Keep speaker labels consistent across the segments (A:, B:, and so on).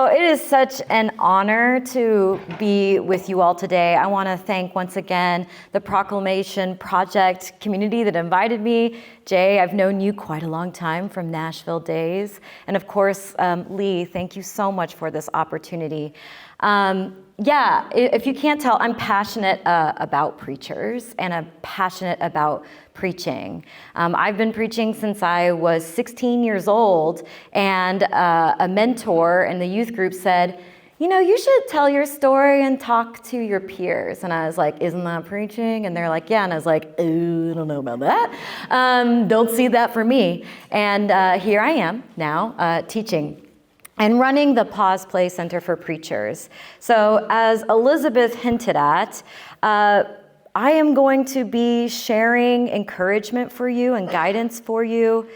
A: it is such an honor to be with you all today. I want to thank once again the Proclamation Project community that invited me. Jay, I've known you quite a long time from Nashville days. And of course, Lee, thank you so much for this opportunity. If you can't tell, I'm passionate about preachers, and I'm passionate about preaching. I've been preaching since I was 16 years old, and a mentor in the youth group said, you should tell your story and talk to your peers. And I was like, isn't that preaching? And they're like, yeah. And I was like, I don't know about that. Don't see that for me. And here I am now teaching and running the Pause Play Center for Preachers. So as Elizabeth hinted at, I am going to be sharing encouragement for you and guidance for you.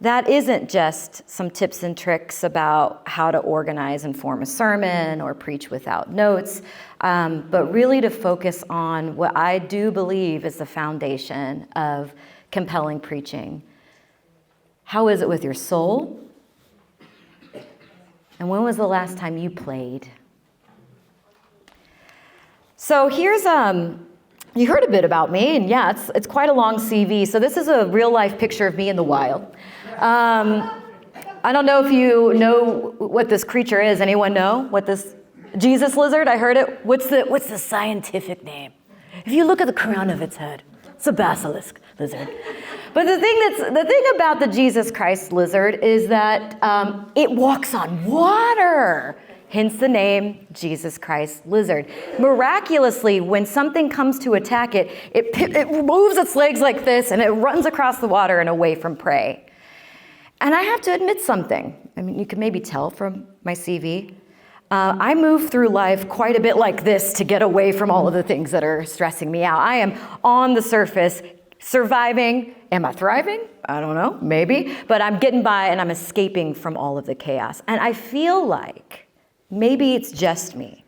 A: That isn't just some tips and tricks about how to organize and form a sermon or preach without notes, but really to focus on what I do believe is the foundation of compelling preaching. How is it with your soul? And when was the last time you played? So here's, you heard a bit about me, and yeah, it's quite a long CV. So this is a real life picture of me in the wild. I don't know if you know what this creature is. Anyone know what this Jesus lizard? I heard it. What's the scientific name? If you look at the crown of its head, it's a basilisk lizard. But the thing about the Jesus Christ lizard is that it walks on water. Hence the name Jesus Christ lizard. Miraculously, when something comes to attack it, it moves its legs like this and it runs across the water and away from prey. And I have to admit something. I mean, you can maybe tell from my CV. I move through life quite a bit like this to get away from all of the things that are stressing me out. I am on the surface, surviving. Am I thriving? I don't know, maybe. But I'm getting by and I'm escaping from all of the chaos. And I feel like maybe it's just me.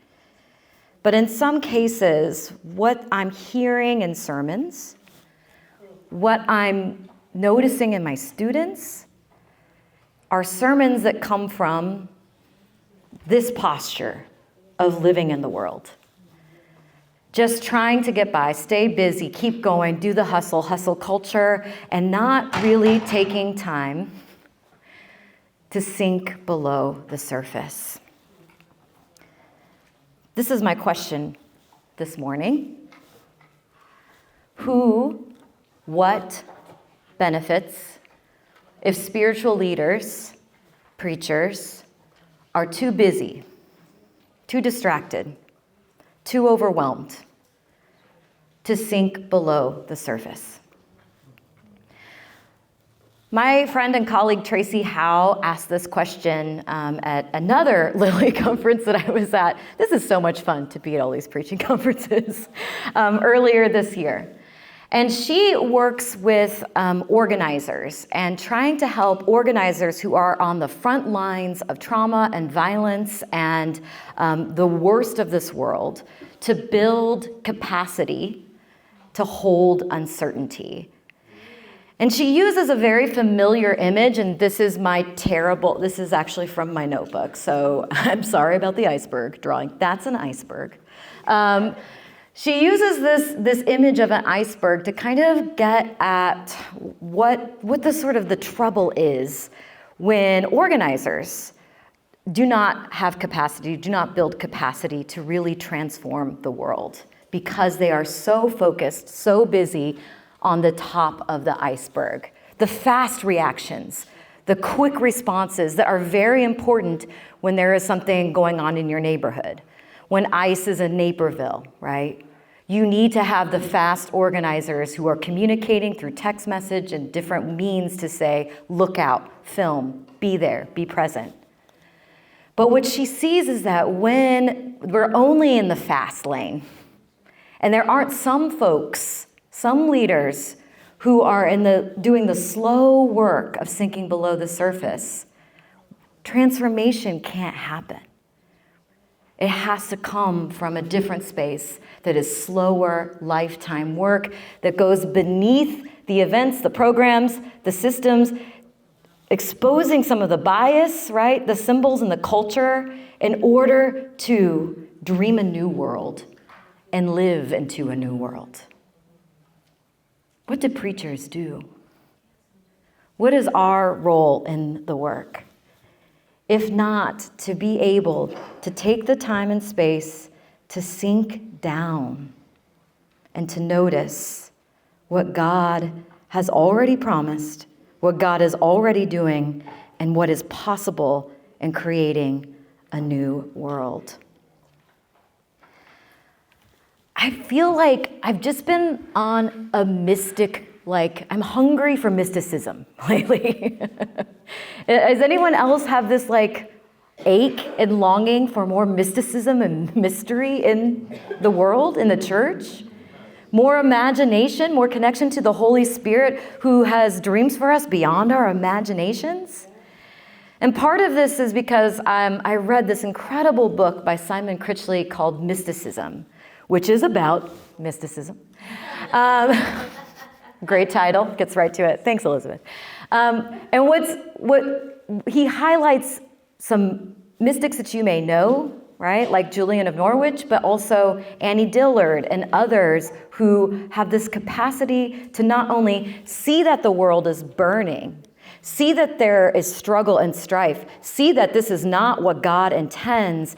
A: But in some cases, what I'm hearing in sermons, what I'm noticing in my students, are sermons that come from this posture of living in the world. Just trying to get by, stay busy, keep going, do the hustle culture, and not really taking time to sink below the surface. This is my question this morning. Who, what benefits if spiritual leaders, preachers, are too busy, too distracted, too overwhelmed to sink below the surface? My friend and colleague Tracy Howe asked this question at another Lilly conference that I was at. This is so much fun to be at all these preaching conferences earlier this year. And she works with organizers and trying to help organizers who are on the front lines of trauma and violence and the worst of this world to build capacity to hold uncertainty. And she uses a very familiar image, and this is actually from my notebook, so I'm sorry about the iceberg drawing. That's an iceberg. She uses this image of an iceberg to kind of get at what the trouble is when organizers do not have capacity, do not build capacity to really transform the world because they are so focused, so busy on the top of the iceberg. The fast reactions, the quick responses that are very important when there is something going on in your neighborhood. When ICE is in Naperville, right? You need to have the fast organizers who are communicating through text message and different means to say, look out, film, be there, be present. But what she sees is that when we're only in the fast lane, and there aren't some folks, some leaders who are doing the slow work of sinking below the surface, transformation can't happen. It has to come from a different space that is slower, lifetime work that goes beneath the events, the programs, the systems, exposing some of the bias, right? The symbols and the culture in order to dream a new world and live into a new world. What do preachers do? What is our role in the work? If not to be able to take the time and space to sink down and to notice what God has already promised, what God is already doing, and what is possible in creating a new world. I feel like I've just been on a I'm hungry for mysticism lately. Does anyone else have this ache and longing for more mysticism and mystery in the world, in the church? More imagination, more connection to the Holy Spirit who has dreams for us beyond our imaginations? And part of this is because I read this incredible book by Simon Critchley called Mysticism, which is about mysticism. Great title, gets right to it. Thanks, Elizabeth. And what he highlights some mystics that you may know, right? Like Julian of Norwich, but also Annie Dillard and others who have this capacity to not only see that the world is burning, see that there is struggle and strife, see that this is not what God intends,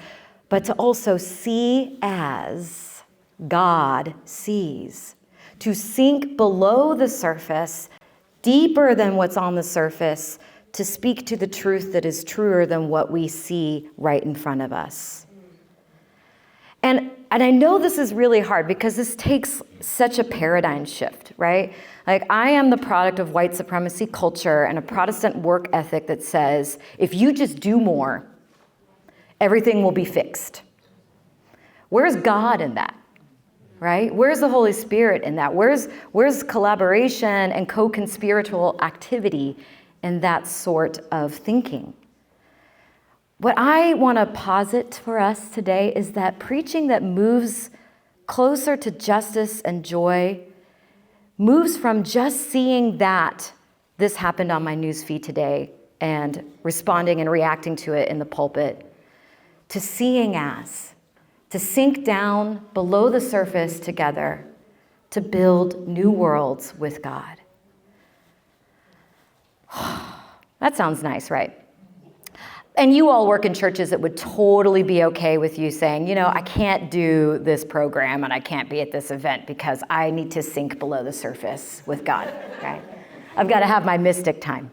A: but to also see as God sees. To sink below the surface, deeper than what's on the surface, to speak to the truth that is truer than what we see right in front of us. And I know this is really hard because this takes such a paradigm shift, right? I am the product of white supremacy culture and a Protestant work ethic that says, if you just do more, everything will be fixed. Where's God in that? Right? Where's the Holy Spirit in that? Where's collaboration and co-conspiratorial activity in that sort of thinking? What I want to posit for us today is that preaching that moves closer to justice and joy moves from just seeing that this happened on my newsfeed today and responding and reacting to it in the pulpit, to seeing as, to sink down below the surface together, to build new worlds with God. That sounds nice, right? And you all work in churches that would totally be okay with you saying, I can't do this program and I can't be at this event because I need to sink below the surface with God, right? I've got to have my mystic time.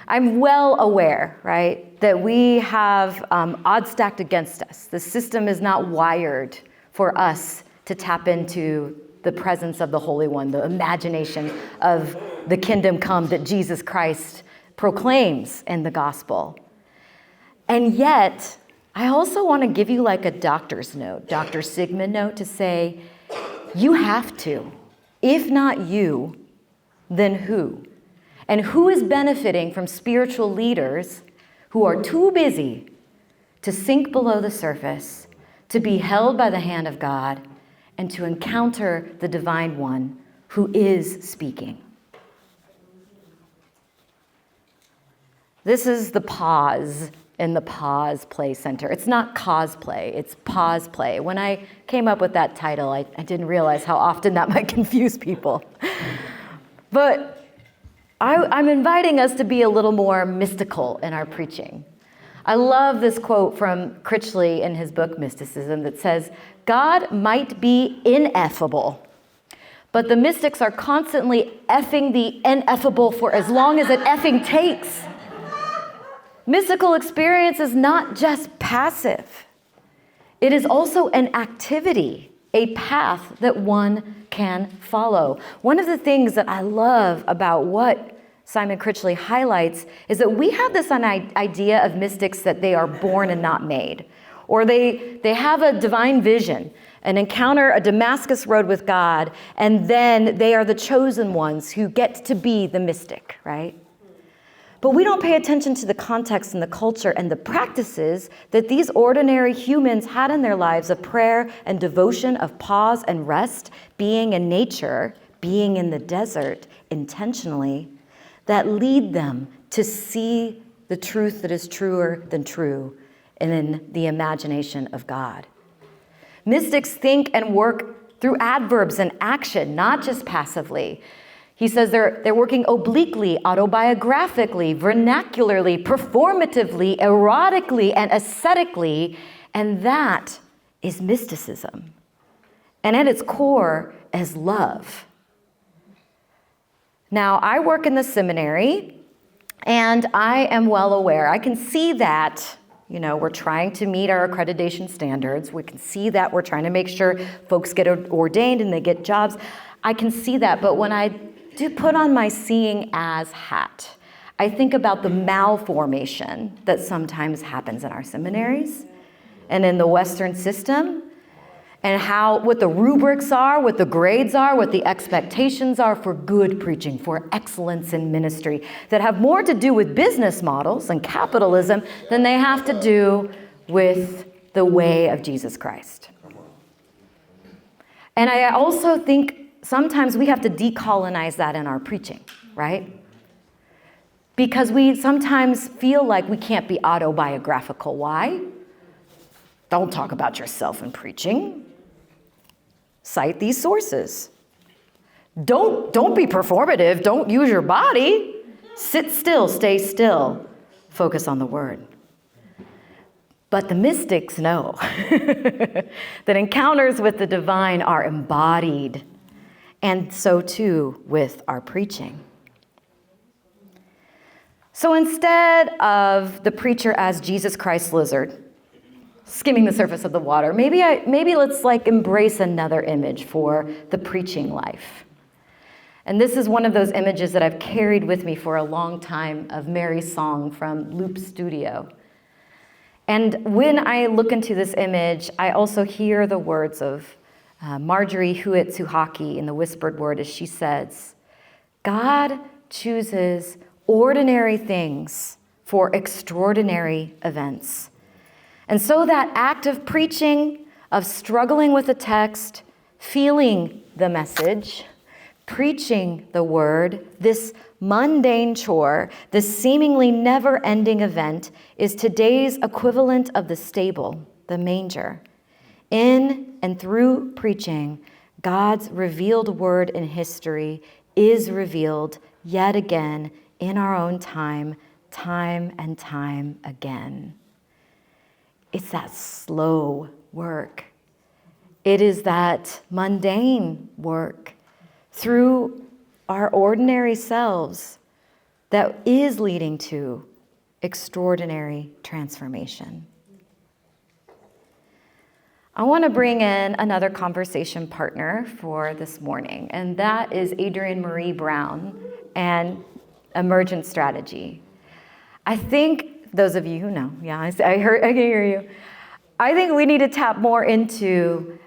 A: I'm well aware, right, that we have odds stacked against us. The system is not wired for us to tap into the presence of the Holy One, the imagination of the kingdom come that Jesus Christ proclaims in the gospel. And yet, I also want to give you a doctor's note, Dr. Sigmon note, to say, you have to. If not you, then who? And who is benefiting from spiritual leaders who are too busy to sink below the surface, to be held by the hand of God, and to encounter the divine one who is speaking? This is the pause in the Pause Play Center. It's not cosplay, it's pause play. When I came up with that title, I didn't realize how often that might confuse people. But I'm inviting us to be a little more mystical in our preaching. I love this quote from Critchley in his book, Mysticism, that says, God might be ineffable, but the mystics are constantly effing the ineffable for as long as it effing takes. Mystical experience is not just passive. It is also an activity, a path that one can follow. One of the things that I love about what Simon Critchley highlights is that we have this idea of mystics that they are born and not made, or they have a divine vision, an encounter, a Damascus road with God, and then they are the chosen ones who get to be the mystic, right? But we don't pay attention to the context and the culture and the practices that these ordinary humans had in their lives of prayer and devotion, of pause and rest, being in nature, being in the desert intentionally, that lead them to see the truth that is truer than true and in the imagination of God. Mystics think and work through adverbs and action, not just passively. He says they're working obliquely, autobiographically, vernacularly, performatively, erotically, and aesthetically, and that is mysticism. And at its core is love. Now, I work in the seminary, and I am well aware. I can see that, we're trying to meet our accreditation standards. We can see that we're trying to make sure folks get ordained and they get jobs. I can see that, but when I do put on my seeing as hat, I think about the malformation that sometimes happens in our seminaries and in the Western system, and what the rubrics are, what the grades are, what the expectations are for good preaching, for excellence in ministry, that have more to do with business models and capitalism than they have to do with the way of Jesus Christ. And I also think sometimes we have to decolonize that in our preaching, right? Because we sometimes feel like we can't be autobiographical. Why? Don't talk about yourself in preaching. Cite these sources. Don't be performative. Don't use your body. Sit still, stay still. Focus on the word. But the mystics know that encounters with the divine are embodied, and so too with our preaching. So instead of the preacher as Jesus Christ lizard, skimming the surface of the water, maybe let's embrace another image for the preaching life. And this is one of those images that I've carried with me for a long time of Mary's song from Loop Studio. And when I look into this image, I also hear the words of Marjorie Hewitt-Suhaki in the whispered word as she says, God chooses ordinary things for extraordinary events. And so that act of preaching, of struggling with the text, feeling the message, preaching the word, this mundane chore, this seemingly never-ending event, is today's equivalent of the stable, the manger. In and through preaching, God's revealed word in history is revealed yet again in our own time, time and time again. It's that slow work. It is that mundane work through our ordinary selves that is leading to extraordinary transformation. I want to bring in another conversation partner for this morning, and that is Adrienne Marie Brown and Emergent Strategy. I think those of you who know, I can hear you. I think we need to tap more into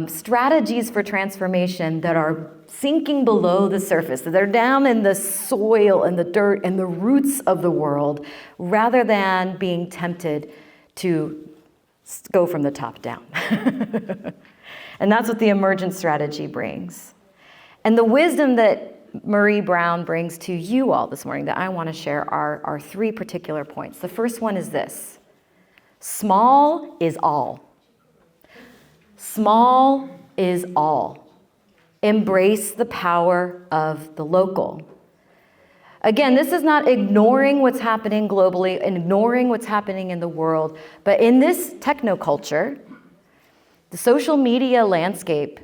A: strategies for transformation that are sinking below the surface, that are down in the soil and the dirt and the roots of the world, rather than being tempted to go from the top down. And that's what the emergent strategy brings. And the wisdom that Marie Brown brings to you all this morning that I want to share are three particular points. The first one is this: small is all. Small is all. Embrace the power of the local. Again, this is not ignoring what's happening globally, ignoring what's happening in the world, but in this technoculture, the social media landscape,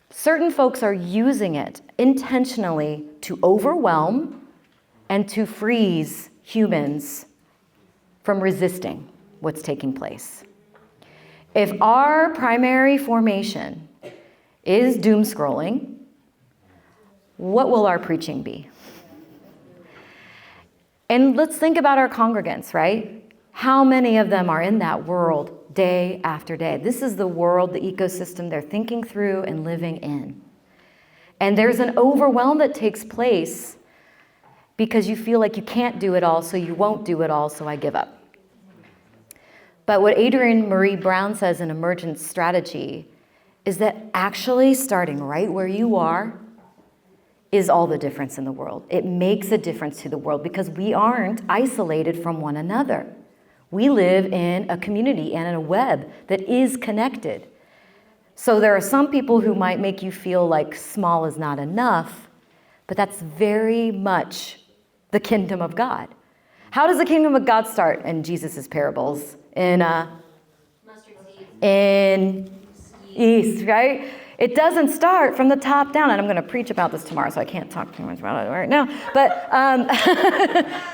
A: certain folks are using it intentionally to overwhelm and to freeze humans from resisting what's taking place. If our primary formation is doom scrolling, what will our preaching be? And let's think about our congregants, right? How many of them are in that world day after day? This is the world, the ecosystem they're thinking through and living in. And there's an overwhelm that takes place because you feel like you can't do it all, so you won't do it all, so I give up. But what Adrienne Marie Brown says in Emergent Strategy is that actually starting right where you are is all the difference in the world. It makes a difference to the world because we aren't isolated from one another. We live in a community and in a web that is connected. So there are some people who might make you feel like small is not enough, but that's very much the kingdom of God. How does the kingdom of God start in Jesus' parables? In yeast, right? It doesn't start from the top down, and I'm going to preach about this tomorrow, so I can't talk too much about it right now. But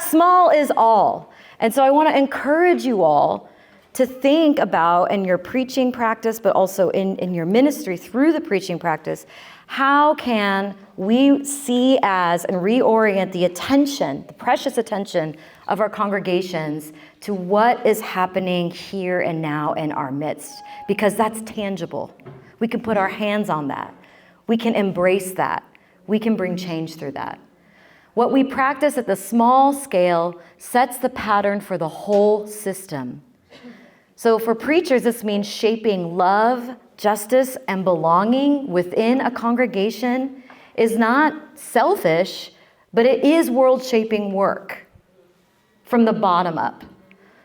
A: small is all. And so I want to encourage you all to think about in your preaching practice, but also in your ministry through the preaching practice, how can we see as and reorient the attention, the precious attention of our congregations to what is happening here and now in our midst, because that's tangible. We can put our hands on that. We can embrace that. We can bring change through that. What we practice at the small scale sets the pattern for the whole system. So for preachers, this means shaping love, justice, and belonging within a congregation is not selfish, but it is world-shaping work from the bottom up.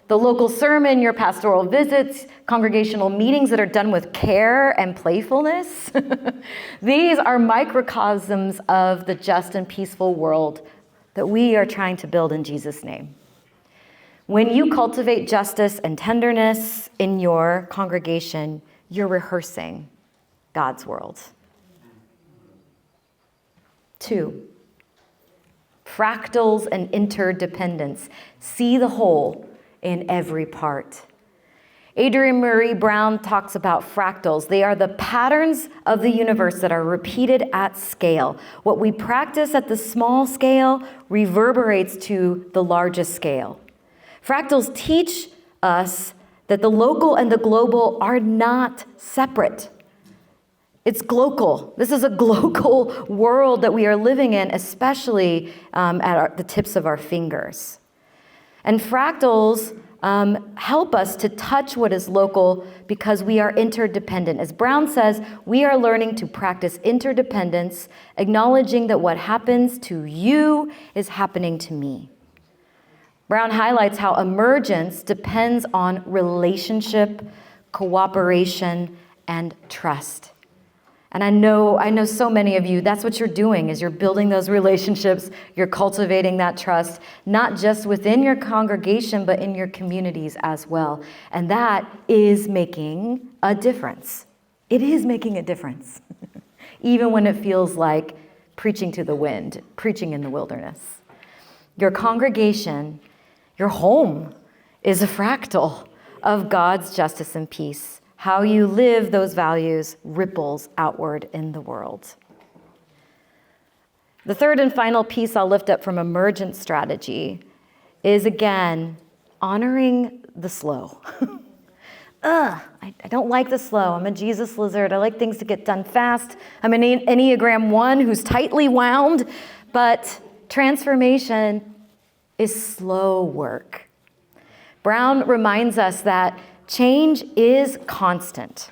A: The local sermon, your pastoral visits, congregational meetings that are done with care and playfulness. These are microcosms of the just and peaceful world that we are trying to build in Jesus' name. When you cultivate justice and tenderness in your congregation, you're rehearsing God's world. 2, fractals and interdependence. See the whole in every part. Adrienne Marie Brown talks about fractals. They are the patterns of the universe that are repeated at scale. What we practice at the small scale reverberates to the largest scale. Fractals teach us that the local and the global are not separate. It's global. This is a global world that we are living in, especially at the tips of our fingers. And fractals help us to touch what is local because we are interdependent. As Brown says, we are learning to practice interdependence, acknowledging that what happens to you is happening to me. Brown highlights how emergence depends on relationship, cooperation, and trust. And I know so many of you, that's what you're doing, is you're building those relationships, you're cultivating that trust, not just within your congregation, but in your communities as well. And that is making a difference. It is making a difference, even when it feels like preaching to the wind, preaching in the wilderness. Your congregation, your home, is a fractal of God's justice and peace. How you live those values ripples outward in the world. The third and final piece I'll lift up from emergent strategy is, again, honoring the slow. I don't like the slow. I'm a Jesus lizard. I like things to get done fast. I'm an Enneagram 1 who's tightly wound, but transformation is slow work. Brown reminds us that change is constant,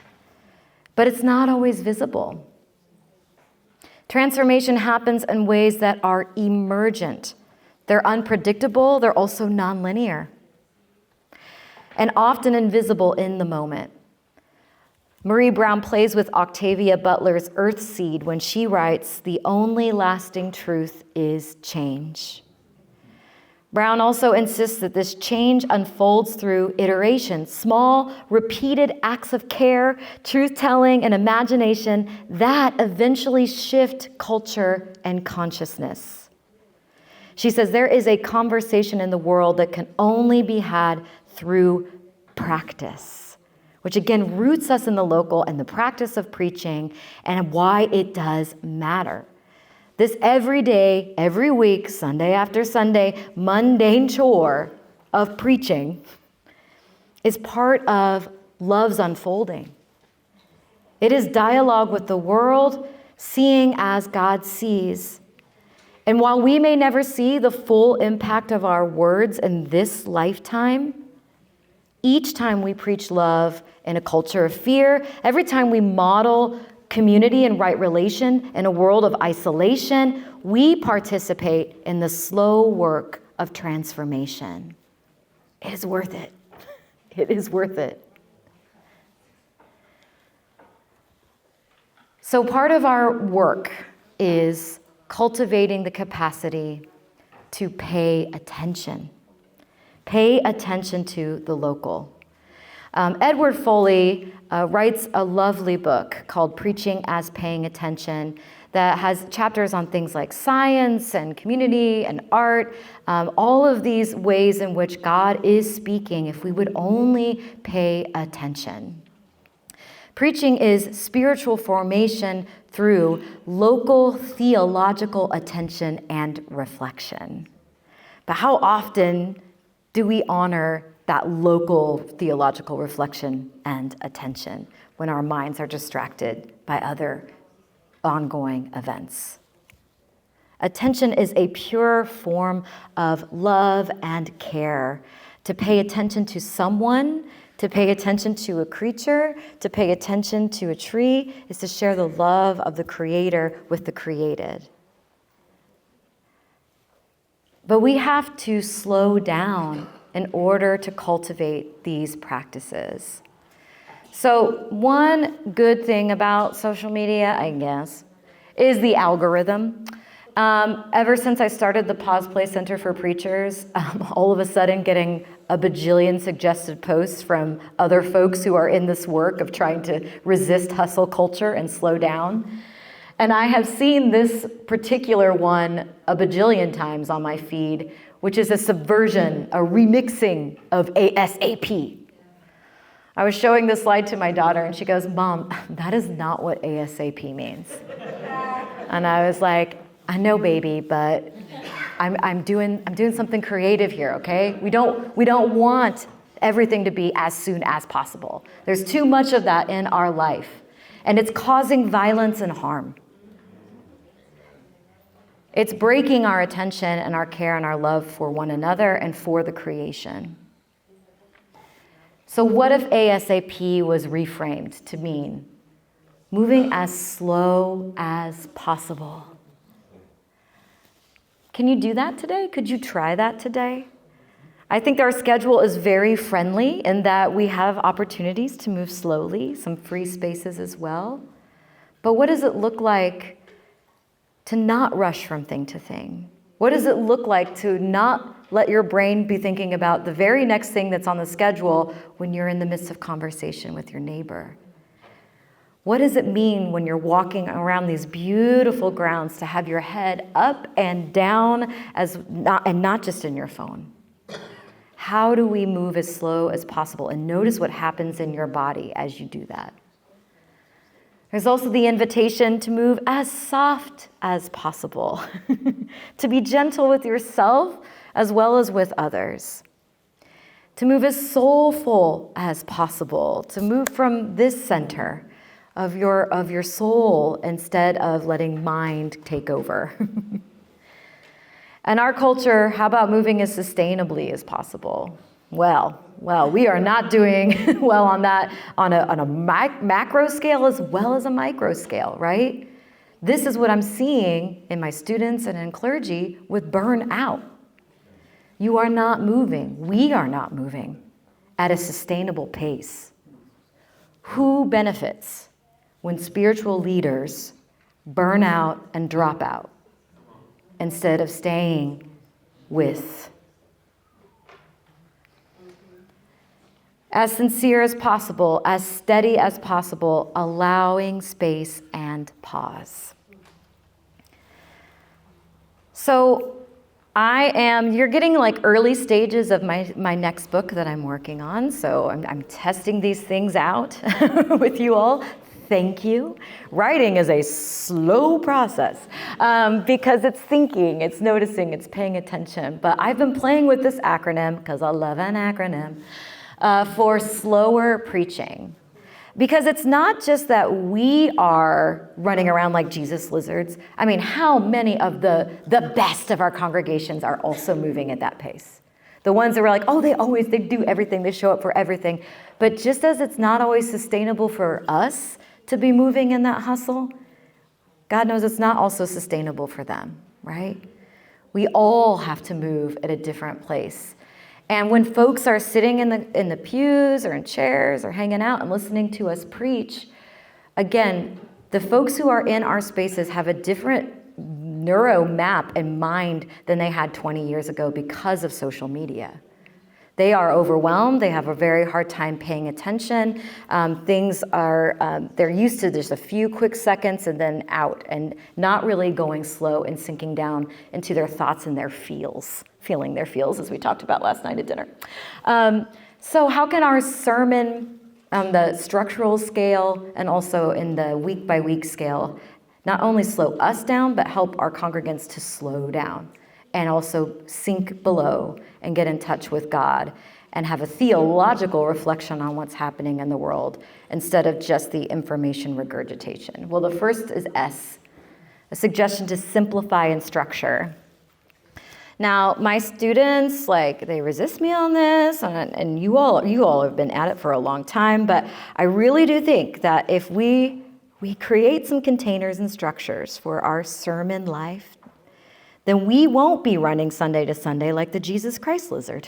A: but it's not always visible. Transformation happens in ways that are emergent. They're unpredictable, they're also nonlinear, and often invisible in the moment. Marie Brown plays with Octavia Butler's Earthseed when she writes, "The only lasting truth is change." Brown also insists that this change unfolds through iteration, small, repeated acts of care, truth-telling, and imagination that eventually shift culture and consciousness. She says there is a conversation in the world that can only be had through practice, which again roots us in the local and the practice of preaching and why it does matter. This every day, every week, Sunday after Sunday, mundane chore of preaching is part of love's unfolding. It is dialogue with the world, seeing as God sees. And while we may never see the full impact of our words in this lifetime, each time we preach love in a culture of fear, every time we model community and right relation in a world of isolation, we participate in the slow work of transformation. It is worth it. It is worth it. So part of our work is cultivating the capacity to pay attention. Pay attention to the local. Edward Foley writes a lovely book called Preaching as Paying Attention that has chapters on things like science and community and art, all of these ways in which God is speaking if we would only pay attention. Preaching is spiritual formation through local theological attention and reflection. But how often do we honor that local theological reflection and attention when our minds are distracted by other ongoing events? Attention is a pure form of love and care. To pay attention to someone, to pay attention to a creature, to pay attention to a tree, is to share the love of the Creator with the created. But we have to slow down in order to cultivate these practices. So one good thing about social media, I guess, is the algorithm. Ever since I started the Pause Play Center for Preachers, all of a sudden getting a bajillion suggested posts from other folks who are in this work of trying to resist hustle culture and slow down. And I have seen this particular one a bajillion times on my feed, which is a subversion, a remixing of ASAP. I was showing this slide to my daughter and she goes, "Mom, that is not what ASAP means." And I was like, "I know, baby, but I'm doing something creative here, okay? We don't want everything to be as soon as possible. There's too much of that in our life, and it's causing violence and harm. It's breaking our attention and our care and our love for one another and for the creation." So what if ASAP was reframed to mean moving as slow as possible? Can you do that today? Could you try that today? I think our schedule is very friendly in that we have opportunities to move slowly, some free spaces as well. But what does it look like to not rush from thing to thing? What does it look like to not let your brain be thinking about the very next thing that's on the schedule when you're in the midst of conversation with your neighbor? What does it mean when you're walking around these beautiful grounds to have your head up and down and not just in your phone? How do we move as slow as possible? And notice what happens in your body as you do that. There's also the invitation to move as soft as possible, to be gentle with yourself as well as with others, to move as soulful as possible, to move from this center of your soul instead of letting mind take over. And our culture, how about moving as sustainably as possible? Well, we are not doing well on that on a macro scale as well as a micro scale, right? This is what I'm seeing in my students and in clergy with burnout. You are not moving. We are not moving at a sustainable pace. Who benefits when spiritual leaders burn out and drop out instead of staying with? As sincere as possible, as steady as possible, allowing space and pause. So you're getting like early stages of my next book that I'm working on. So I'm testing these things out with you all. Thank you. Writing is a slow process because it's thinking, it's noticing, it's paying attention. But I've been playing with this acronym because I love an acronym. For slower preaching. Because it's not just that we are running around like Jesus lizards. I mean, how many of the best of our congregations are also moving at that pace? The ones that were like, oh, they do everything, they show up for everything. But just as it's not always sustainable for us to be moving in that hustle, God knows it's not also sustainable for them, right? We all have to move at a different place. And when folks are sitting in the pews or in chairs or hanging out and listening to us preach, again, the folks who are in our spaces have a different neuro map and mind than they had 20 years ago because of social media. They are overwhelmed. They have a very hard time paying attention. Things are, they're used to just a few quick seconds and then out, and not really going slow and sinking down into their thoughts and their feeling their feels, as we talked about last night at dinner. So how can our sermon on the structural scale and also in the week by week scale not only slow us down, but help our congregants to slow down and also sink below and get in touch with God and have a theological reflection on what's happening in the world instead of just the information regurgitation? Well, the first is S, a suggestion to simplify and structure. Now, my students, they resist me on this, and you all have been at it for a long time, but I really do think that if we create some containers and structures for our sermon life, then we won't be running Sunday to Sunday like the Jesus Christ lizard.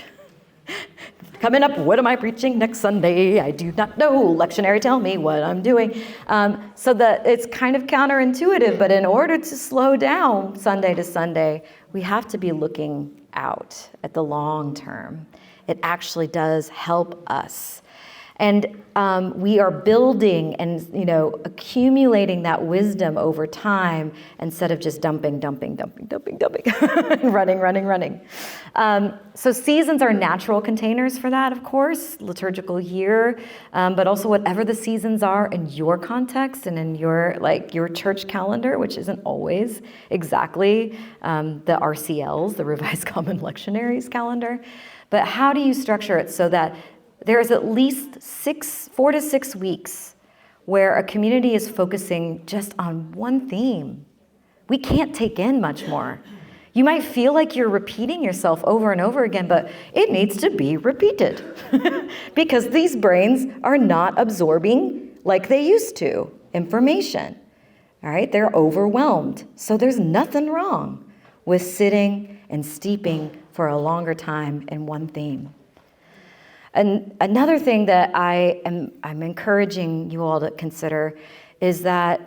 A: Coming up, what am I preaching next Sunday? I do not know. Lectionary, tell me what I'm doing. So that it's kind of counterintuitive, but in order to slow down Sunday to Sunday, we have to be looking out at the long term. It actually does help us. And we are building and, accumulating that wisdom over time instead of just dumping, running. So seasons are natural containers for that, of course, liturgical year, but also whatever the seasons are in your context and in your church calendar, which isn't always exactly the RCLs, the Revised Common Lectionaries calendar. But how do you structure it so that there is at least 4 to 6 weeks where a community is focusing just on one theme? We can't take in much more. You might feel like you're repeating yourself over and over again, but it needs to be repeated because these brains are not absorbing like they used to information. All right, they're overwhelmed. So there's nothing wrong with sitting and steeping for a longer time in one theme. And another thing that I'm encouraging you all to consider is that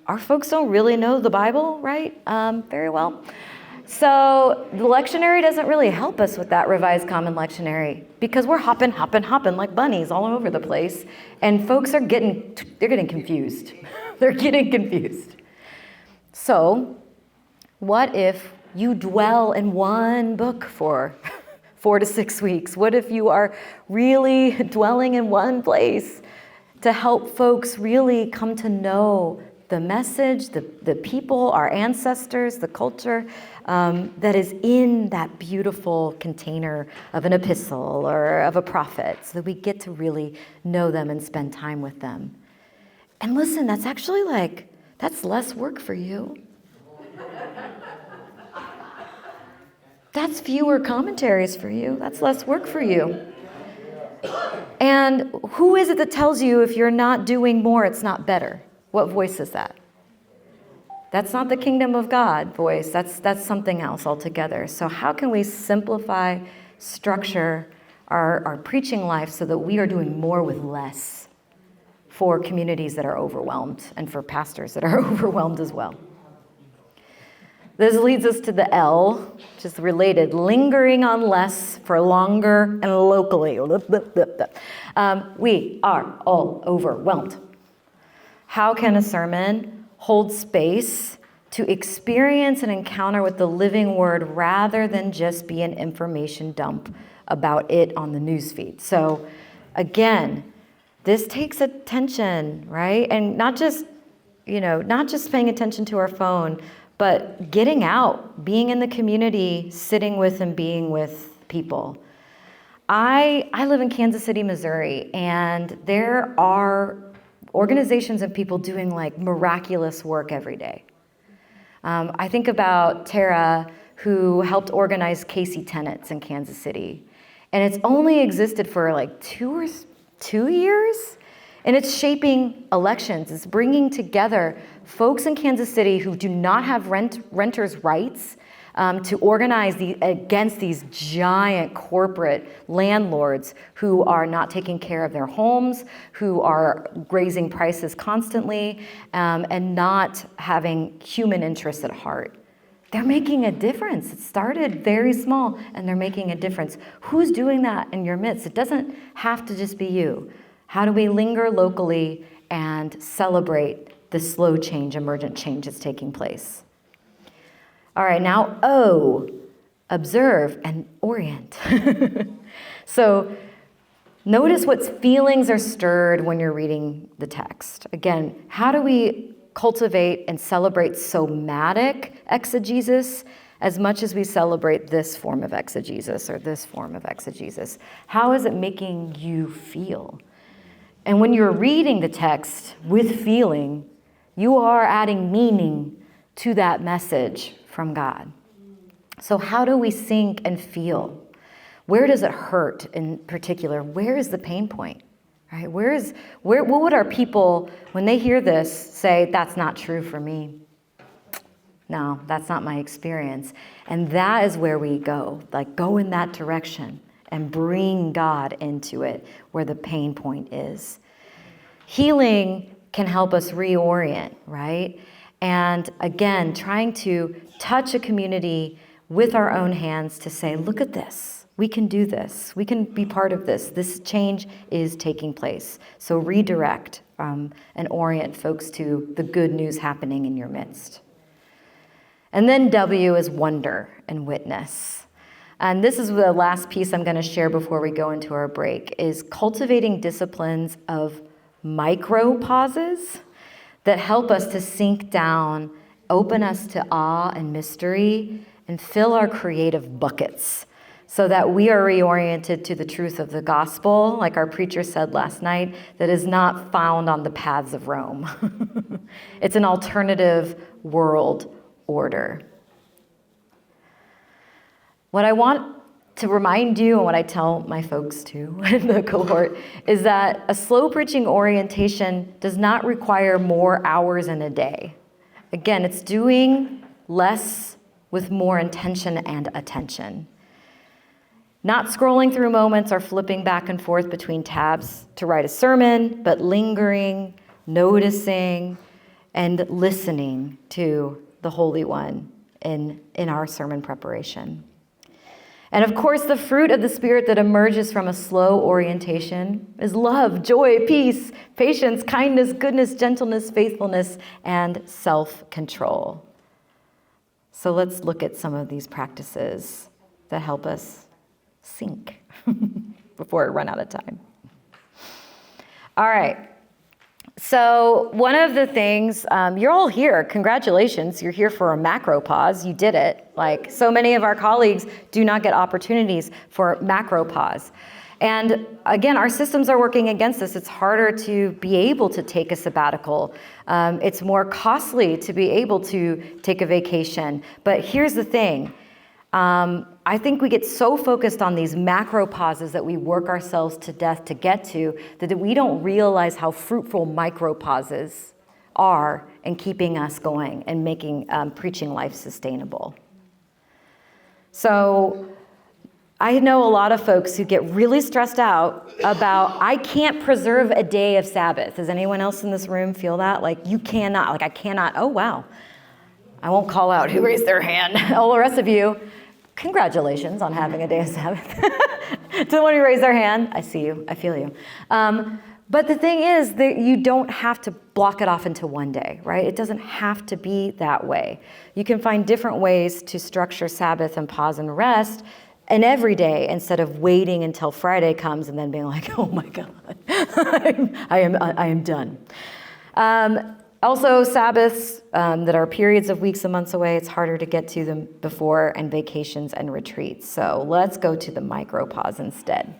A: our folks don't really know the Bible, right, very well. So the lectionary doesn't really help us with that Revised Common Lectionary because we're hopping like bunnies all over the place, and folks are getting confused. They're getting confused. So what if you dwell in one book for 4 to 6 weeks? What if you are really dwelling in one place to help folks really come to know the message, the people, our ancestors, the culture that is in that beautiful container of an epistle or of a prophet, so that we get to really know them and spend time with them? And listen, that's actually that's less work for you. That's fewer commentaries for you. That's less work for you. And who is it that tells you if you're not doing more, it's not better? What voice is that? That's not the kingdom of God voice. That's something else altogether. So how can we simplify, structure our preaching life so that we are doing more with less for communities that are overwhelmed and for pastors that are overwhelmed as well? This leads us to the L, which is related, lingering on less for longer and locally. We are all overwhelmed. How can a sermon hold space to experience an encounter with the living word rather than just be an information dump about it on the newsfeed? So again, this takes attention, right? And not just paying attention to our phone, but getting out, being in the community, sitting with and being with people. I live in Kansas City, Missouri, and there are organizations and people doing miraculous work every day. I think about Tara, who helped organize Casey Tenets in Kansas City. And it's only existed for 2 years. And it's shaping elections. It's bringing together folks in Kansas City who do not have renters' rights to organize against these giant corporate landlords who are not taking care of their homes, who are raising prices constantly, and not having human interests at heart. They're making a difference. It started very small, and they're making a difference. Who's doing that in your midst? It doesn't have to just be you. How do we linger locally and celebrate the slow change, emergent change that's taking place? All right, now O, observe and orient. So notice what feelings are stirred when you're reading the text. Again, how do we cultivate and celebrate somatic exegesis as much as we celebrate this form of exegesis or this form of exegesis? How is it making you feel? And when you're reading the text with feeling, you are adding meaning to that message from God. So how do we think and feel? Where does it hurt in particular? Where is the pain point? Right? What would our people, when they hear this, say, that's not true for me? No, that's not my experience. And that is where we go, like go in that direction and bring God into it where the pain point is. Healing can help us reorient, right? And again, trying to touch a community with our own hands to say, look at this. We can do this. We can be part of this. This change is taking place. So redirect and orient folks to the good news happening in your midst. And then W is wonder and witness. And this is the last piece I'm going to share before we go into our break, is cultivating disciplines of micro pauses that help us to sink down, open us to awe and mystery, and fill our creative buckets so that we are reoriented to the truth of the gospel, like our preacher said last night, that is not found on the paths of Rome. It's an alternative world order. What I want to remind you, and what I tell my folks too in the cohort, is that a slow preaching orientation does not require more hours in a day. Again, it's doing less with more intention and attention. Not scrolling through moments or flipping back and forth between tabs to write a sermon, but lingering, noticing, and listening to the Holy One in our sermon preparation. And of course, the fruit of the Spirit that emerges from a slow orientation is love, joy, peace, patience, kindness, goodness, gentleness, faithfulness, and self-control. So let's look at some of these practices that help us sink before I run out of time. All right. So one of the things, you're all here. Congratulations. You're here for a macro pause. You did it. Like so many of our colleagues do not get opportunities for macro pause. And again, our systems are working against us. It's harder to be able to take a sabbatical. It's more costly to be able to take a vacation. But here's the thing. I think we get so focused on these macro pauses that we work ourselves to death to get to that we don't realize how fruitful micro pauses are in keeping us going and making preaching life sustainable. So I know a lot of folks who get really stressed out about, I can't preserve a day of Sabbath. Does anyone else in this room feel that? Like you cannot, like I cannot, oh wow. I won't call out who raised their hand. All the rest of you, congratulations on having a day of Sabbath. To the one who raised their hand, I see you, I feel you. But the thing is that you don't have to block it off into one day, right? It doesn't have to be that way. You can find different ways to structure Sabbath and pause and rest and every day instead of waiting until Friday comes and then being like, oh my God, I am done. Also, Sabbaths that are periods of weeks and months away, it's harder to get to them before, and vacations and retreats. So let's go to the micropause instead.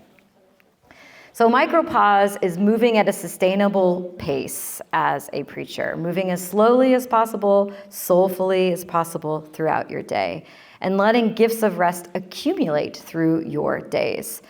A: So micropause is moving at a sustainable pace as a preacher, moving as slowly as possible, soulfully as possible throughout your day, and letting gifts of rest accumulate through your days.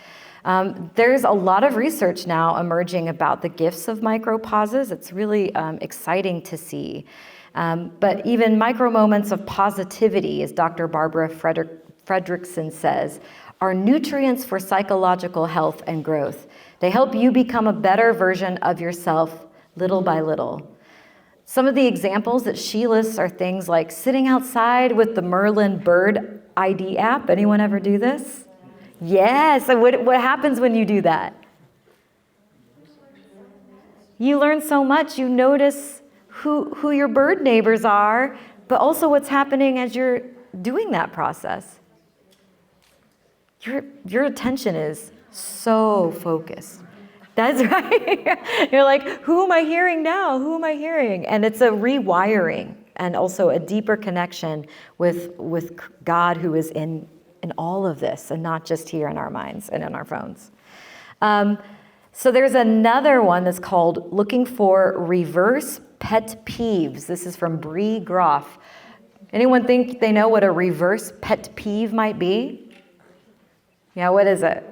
A: There's a lot of research now emerging about the gifts of micro pauses. It's really exciting to see. But even micro moments of positivity, as Dr. Barbara Fredrickson says, are nutrients for psychological health and growth. They help you become a better version of yourself little by little. Some of the examples that she lists are things like sitting outside with the Merlin Bird ID app. Anyone ever do this? Yes. So what happens when you do that? You learn so much. You notice who your bird neighbors are, but also what's happening as you're doing that process. Your attention is so focused. That's right. You're like, who am I hearing now? Who am I hearing? And it's a rewiring and also a deeper connection with God, who is in all of this and not just here in our minds and in our phones. So there's another one that's called Looking for Reverse Pet Peeves. This is from Bree Groff. Anyone think they know what a reverse pet peeve might be? Yeah, what is it?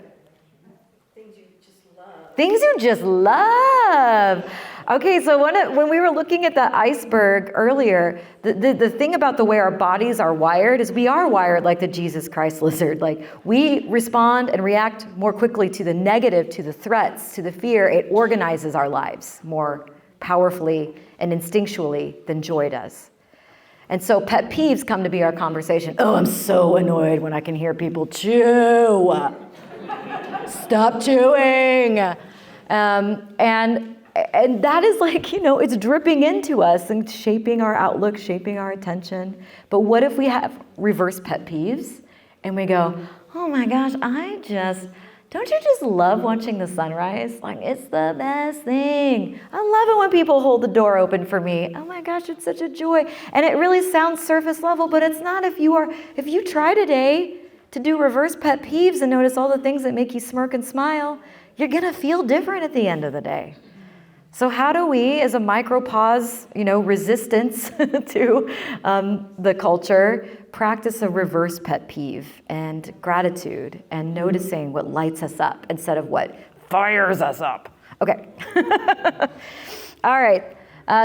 A: Things you just love. Okay, so when we were looking at the iceberg earlier, the thing about the way our bodies are wired is we are wired like the Jesus Christ lizard. Like, we respond and react more quickly to the negative, to the threats, to the fear. It organizes our lives more powerfully and instinctually than joy does. And so pet peeves come to be our conversation. Oh, I'm so annoyed when I can hear people chew. Stop chewing. And that is like, it's dripping into us and shaping our outlook, shaping our attention. But what if we have reverse pet peeves and we go, oh my gosh, don't you just love watching the sunrise? Like, it's the best thing. I love it when people hold the door open for me. Oh my gosh, it's such a joy. And it really sounds surface level, but it's not. If you try today to do reverse pet peeves and notice all the things that make you smirk and smile, you're gonna feel different at the end of the day. So how do we, as a micropause, resistance to the culture, practice a reverse pet peeve and gratitude and noticing what lights us up instead of what fires us up? Okay. All right.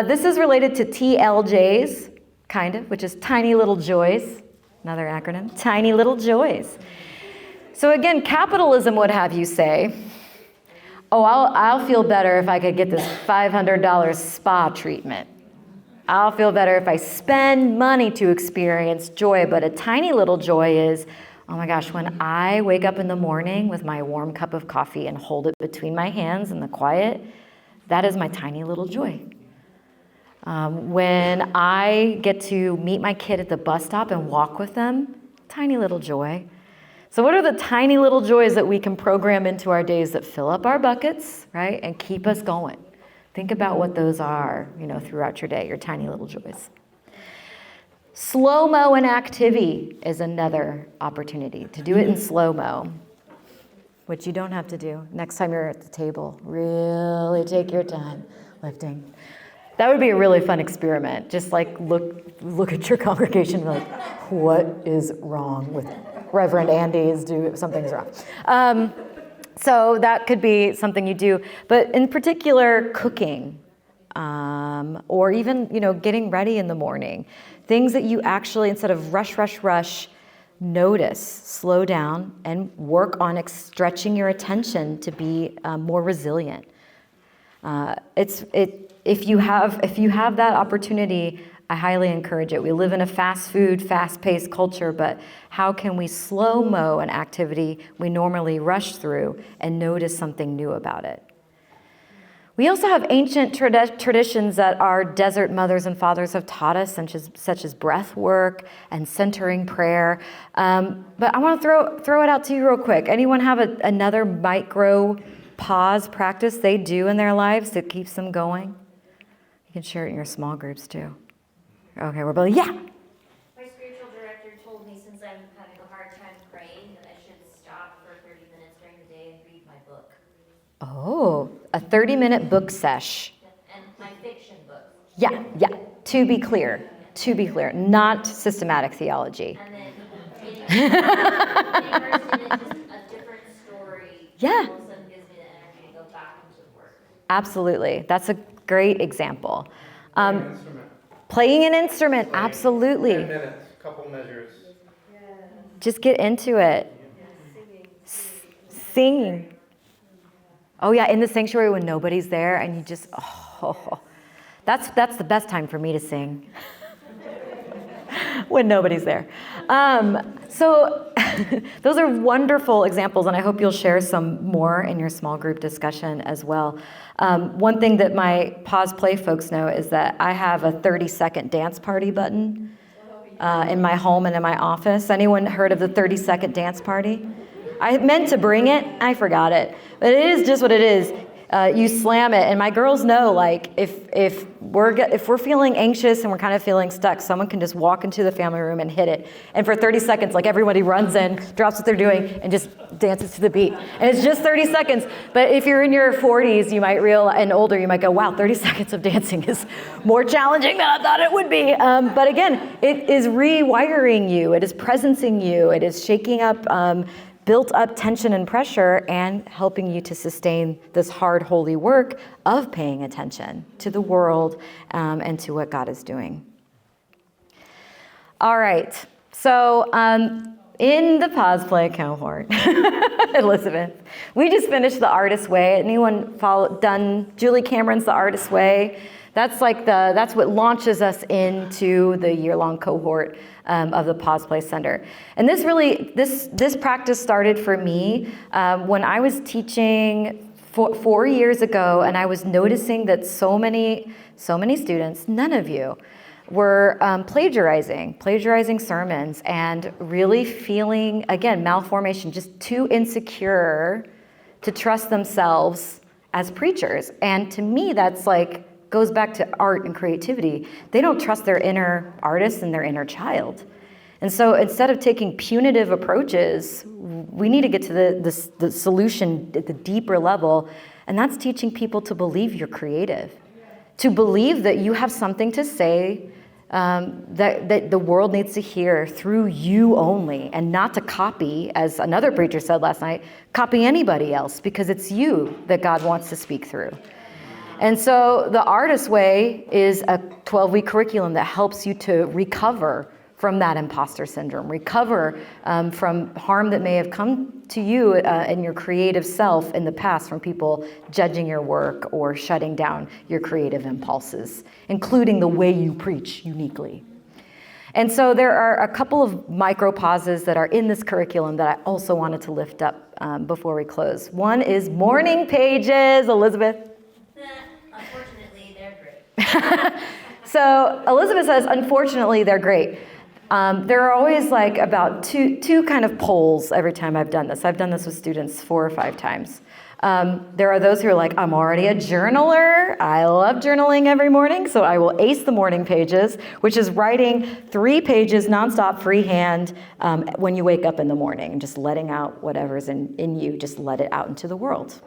A: This is related to TLJs, kind of, which is tiny little joys. Another acronym, tiny little joys. So again, capitalism would have you say, oh, I'll feel better if I could get this $500 spa treatment. I'll feel better if I spend money to experience joy. But a tiny little joy is, oh my gosh, when I wake up in the morning with my warm cup of coffee and hold it between my hands in the quiet, that is my tiny little joy. When I get to meet my kid at the bus stop and walk with them, tiny little joy. So what are the tiny little joys that we can program into our days that fill up our buckets, right, and keep us going? Think about what those are, throughout your day, your tiny little joys. Slow-mo and activity is another opportunity to do it in slow-mo, which you don't have to do. Next time you're at the table, really take your time lifting. That would be a really fun experiment. Just like look at your congregation and be like, what is wrong with Reverend Andy's? Something's wrong. So that could be something you do. But in particular, cooking, or even getting ready in the morning. Things that you actually, instead of rush, notice, slow down, and work on stretching your attention to be more resilient. If you have that opportunity, I highly encourage it. We live in a fast food, fast-paced culture, but how can we slow-mo an activity we normally rush through and notice something new about it? We also have ancient traditions that our desert mothers and fathers have taught us, such as breath work and centering prayer. But I want to throw it out to you real quick. Anyone have another micro pause practice they do in their lives that keeps them going? You can share it in your small groups too. Okay, we're both, yeah.
B: My spiritual director told me since I'm having a hard time praying that I should stop for 30 minutes during the day and read my book.
A: Oh, a 30-minute book sesh.
B: And my fiction book.
A: Yeah. To be clear, not systematic theology.
B: And then getting immersed in just a different story
A: Yeah.
B: All of a sudden gives me the energy to go back into the work.
A: Absolutely. That's a great example.
C: Playing an instrument.
A: Playing an instrument,
C: Like
A: absolutely.
C: 10 minutes, couple measures.
A: Just get into it. Singing. Oh yeah, in the sanctuary when nobody's there and you just, that's the best time for me to sing. When nobody's there. So those are wonderful examples, and I hope you'll share some more in your small group discussion as well. One thing that my pause play folks know is that I have a 30-second dance party button in my home and in my office. Anyone heard of the 30-second dance party? I meant to bring it, I forgot it. But it is just what it is. You slam it, and my girls know, like, if we're feeling anxious and we're kind of feeling stuck, someone can just walk into the family room and hit it. And for 30 seconds, like, everybody runs in, drops what they're doing, and just dances to the beat. And it's just 30 seconds. But if you're in your 40s, you might and older, you might go, wow, 30 seconds of dancing is more challenging than I thought it would be. But again, it is rewiring you. It is presencing you. It is shaking up built up tension and pressure and helping you to sustain this hard, holy work of paying attention to the world and to what God is doing. All right, so in the pause play cohort, Elizabeth, we just finished The Artist's Way. Anyone done Julie Cameron's The Artist's Way? That's what launches us into the year-long cohort of the Pause Play Center. And this practice started for me when I was teaching 4 years ago, and I was noticing that so many students, none of you, were plagiarizing sermons and really feeling, again, malformation, just too insecure to trust themselves as preachers. And to me, that's goes back to art and creativity. They don't trust their inner artist and their inner child. And so instead of taking punitive approaches, we need to get to the solution at the deeper level, and that's teaching people to believe you're creative, to believe that you have something to say that the world needs to hear through you only, and not to copy, as another preacher said last night, copy anybody else, because it's you that God wants to speak through. And so the Artist's Way is a 12-week curriculum that helps you to recover from that imposter syndrome, recover from harm that may have come to you and your creative self in the past from people judging your work or shutting down your creative impulses, including the way you preach uniquely. And so there are a couple of micro pauses that are in this curriculum that I also wanted to lift up before we close. One is morning pages, Elizabeth.
B: Unfortunately, they're great.
A: So Elizabeth says, unfortunately, they're great. There are always about two kind of polls every time I've done this. I've done this with students 4 or 5 times. There are those who are like, I'm already a journaler. I love journaling every morning, so I will ace the morning pages, which is writing 3 pages nonstop freehand when you wake up in the morning, and just letting out whatever's in you, just let it out into the world.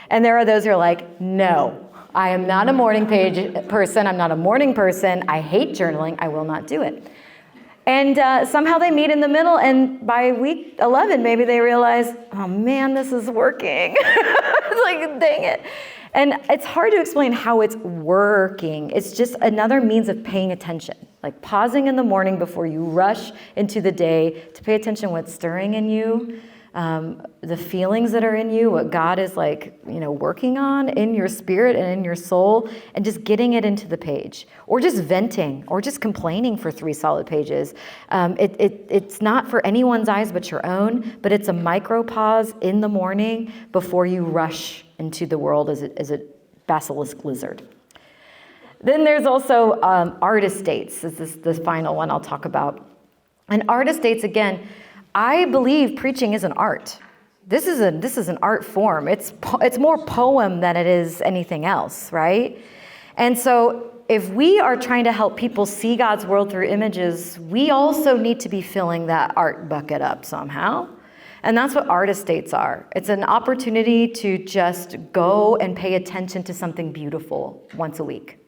A: And there are those who are like, no, I am not a morning page person. I'm not a morning person. I hate journaling. I will not do it. And somehow they meet in the middle, and by week 11, maybe they realize, oh man, this is working. It's like, dang it. And it's hard to explain how it's working. It's just another means of paying attention, like pausing in the morning before you rush into the day to pay attention to what's stirring in you, the feelings that are in you, what God is working on in your spirit and in your soul, and just getting it into the page, or just venting, or just complaining for 3 solid pages. It's not for anyone's eyes but your own, but it's a micro pause in the morning before you rush into the world as a basilisk lizard. Then there's also artist dates. This is the final one I'll talk about. And artist dates, again, I believe preaching is an art. This is an art form. It's more poem than it is anything else, right? And so if we are trying to help people see God's world through images, we also need to be filling that art bucket up somehow. And that's what artist dates are. It's an opportunity to just go and pay attention to something beautiful once a week.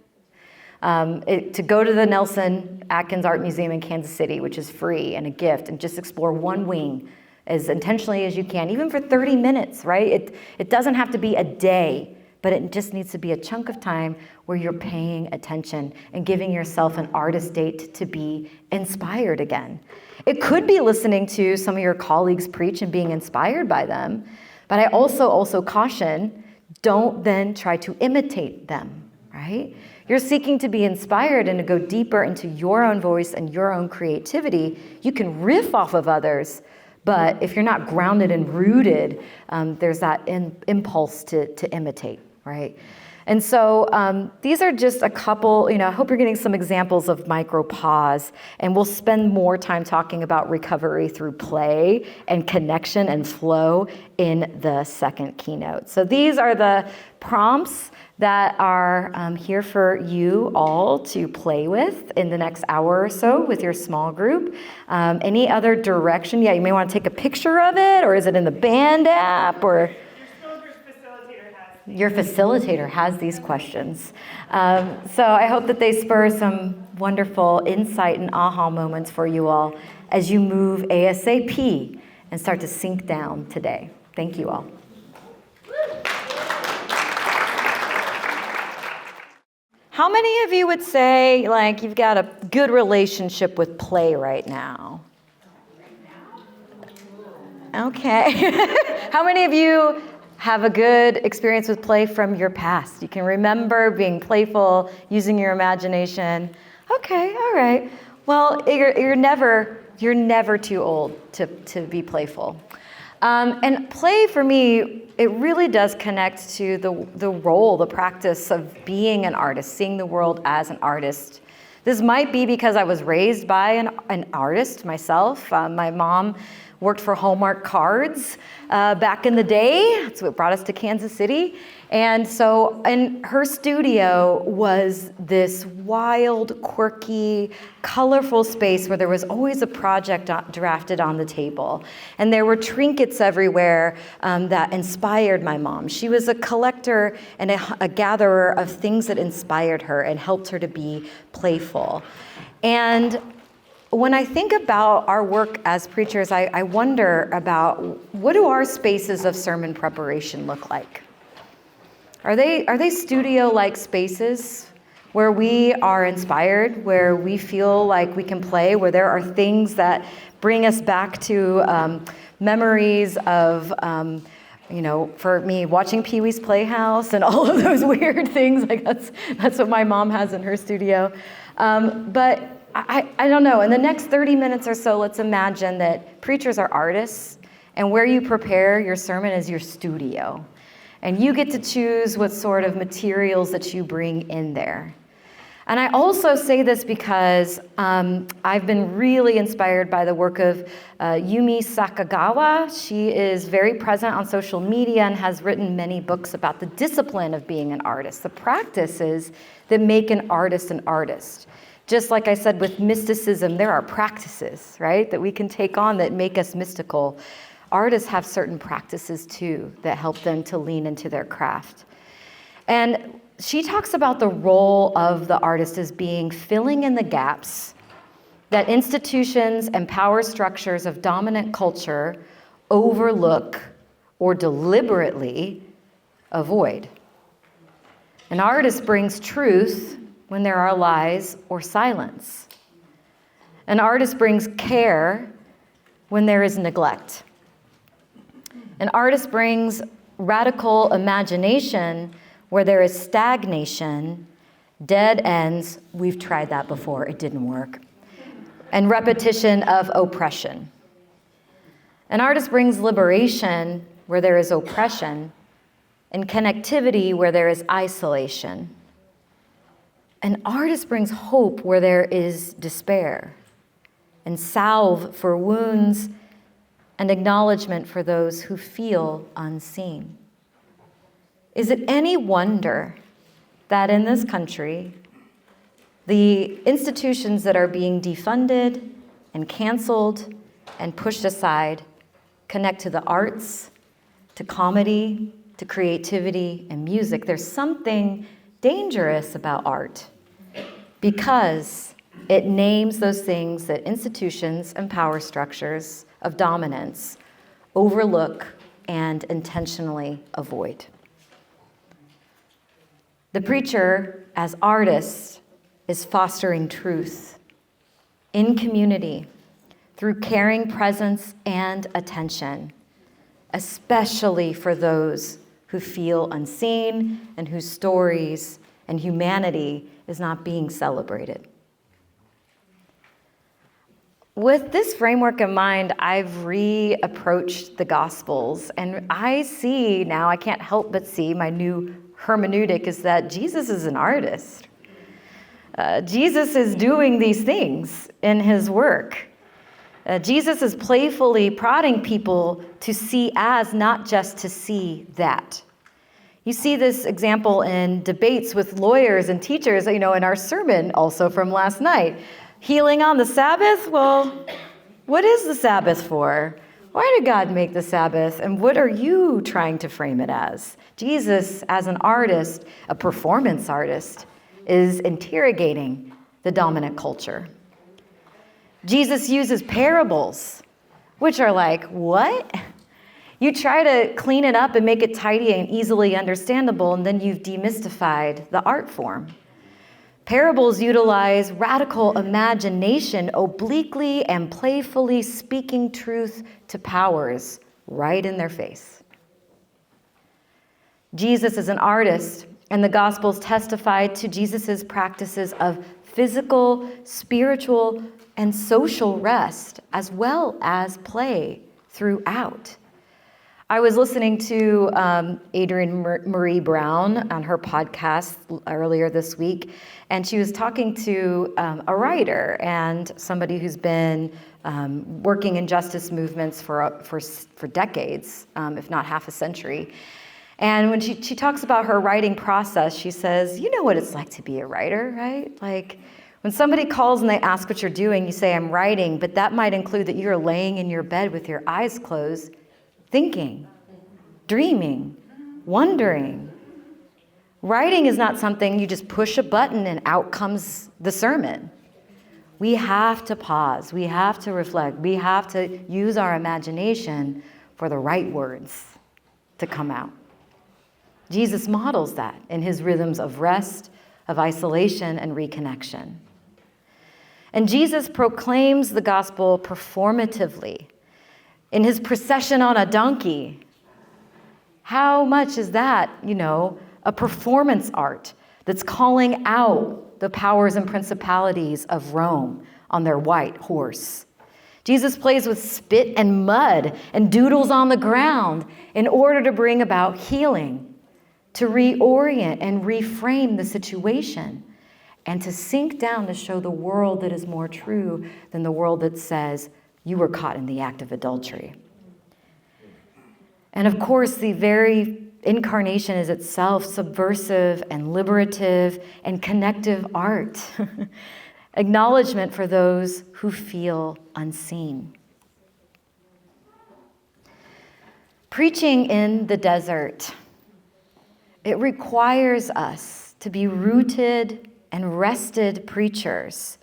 A: To go to the Nelson Atkins Art Museum in Kansas City, which is free and a gift, and just explore one wing as intentionally as you can, even for 30 minutes, right? It doesn't have to be a day, but it just needs to be a chunk of time where you're paying attention and giving yourself an artist date to be inspired again. It could be listening to some of your colleagues preach and being inspired by them, but I also caution, don't then try to imitate them, right? You're seeking to be inspired and to go deeper into your own voice and your own creativity. You can riff off of others, but if you're not grounded and rooted, there's that impulse to imitate, right? And so these are just a couple, I hope you're getting some examples of micro pause, and we'll spend more time talking about recovery through play and connection and flow in the second keynote. So these are the prompts that are here for you all to play with in the next hour or so with your small group. Any other direction? Yeah, you may want to take a picture of it, or is it in the band app, or... Your facilitator has these questions. So I hope that they spur some wonderful insight and aha moments for you all as you move ASAP and start to sink down today. Thank you all. How many of you would say, like, you've got a good relationship with play right now? Okay. How many of you have a good experience with play from your past? You can remember being playful, using your imagination. Okay, all right. Well, you're never too old to be playful. And play for me, it really does connect to the role, the practice of being an artist, seeing the world as an artist. This might be because I was raised by an artist myself. My mom worked for Hallmark Cards back in the day. That's what brought us to Kansas City. And so, and her studio was this wild, quirky, colorful space where there was always a project drafted on the table. And there were trinkets everywhere that inspired my mom. She was a collector and a gatherer of things that inspired her and helped her to be playful. And when I think about our work as preachers, I wonder about, what do our spaces of sermon preparation look like? Are they studio-like spaces where we are inspired, where we feel like we can play, where there are things that bring us back to memories of, for me, watching Pee-wee's Playhouse and all of those weird things? Like that's what my mom has in her studio. But I don't know. In the next 30 minutes or so, let's imagine that preachers are artists, and where you prepare your sermon is your studio. And you get to choose what sort of materials that you bring in there. And I also say this because I've been really inspired by the work of Yumi Sakagawa. She is very present on social media and has written many books about the discipline of being an artist, the practices that make an artist an artist. Just like I said with mysticism, there are practices, right, that we can take on that make us mystical. Artists have certain practices too that help them to lean into their craft. And she talks about the role of the artist as being filling in the gaps that institutions and power structures of dominant culture overlook or deliberately avoid. An artist brings truth when there are lies or silence. An artist brings care when there is neglect. An artist brings radical imagination where there is stagnation, dead ends, we've tried that before, it didn't work, and repetition of oppression. An artist brings liberation where there is oppression, and connectivity where there is isolation. An artist brings hope where there is despair, and salve for wounds, and acknowledgement for those who feel unseen. Is it any wonder that in this country, the institutions that are being defunded and canceled and pushed aside connect to the arts, to comedy, to creativity and music? There's something dangerous about art because it names those things that institutions and power structures of dominance overlook, and intentionally avoid. The preacher, as artist, is fostering truth in community through caring presence and attention, especially for those who feel unseen and whose stories and humanity is not being celebrated. With this framework in mind, I've reapproached the Gospels, and I see now, I can't help but see my new hermeneutic is that Jesus is an artist. Jesus is doing these things in his work. Jesus is playfully prodding people to see as, not just to see that. You see this example in debates with lawyers and teachers, in our sermon also from last night. Healing on the Sabbath? Well, what is the Sabbath for? Why did God make the Sabbath? And what are you trying to frame it as? Jesus, as an artist, a performance artist, is interrogating the dominant culture. Jesus uses parables, which are like, what? You try to clean it up and make it tidy and easily understandable, and then you've demystified the art form. Parables utilize radical imagination, obliquely and playfully speaking truth to powers right in their face. Jesus is an artist, and the Gospels testify to Jesus' practices of physical, spiritual, and social rest, as well as play throughout. I was listening to Adrienne Marie Brown on her podcast earlier this week, and she was talking to a writer and somebody who's been working in justice movements for decades, if not half a century. And when she talks about her writing process, she says, you know what it's like to be a writer, right? Like when somebody calls and they ask what you're doing, you say, I'm writing, but that might include that you're laying in your bed with your eyes closed, thinking, dreaming, wondering. Writing is not something you just push a button and out comes the sermon. We have to pause. We have to reflect. We have to use our imagination for the right words to come out. Jesus models that in his rhythms of rest, of isolation, and reconnection. And Jesus proclaims the gospel performatively in his procession on a donkey. How much is that, a performance art that's calling out the powers and principalities of Rome on their white horse? Jesus plays with spit and mud and doodles on the ground in order to bring about healing, to reorient and reframe the situation, and to sink down to show the world that is more true than the world that says, you were caught in the act of adultery. And of course, the very incarnation is itself subversive and liberative and connective art. Acknowledgement for those who feel unseen. Preaching in the desert. It requires us to be rooted and rested preachers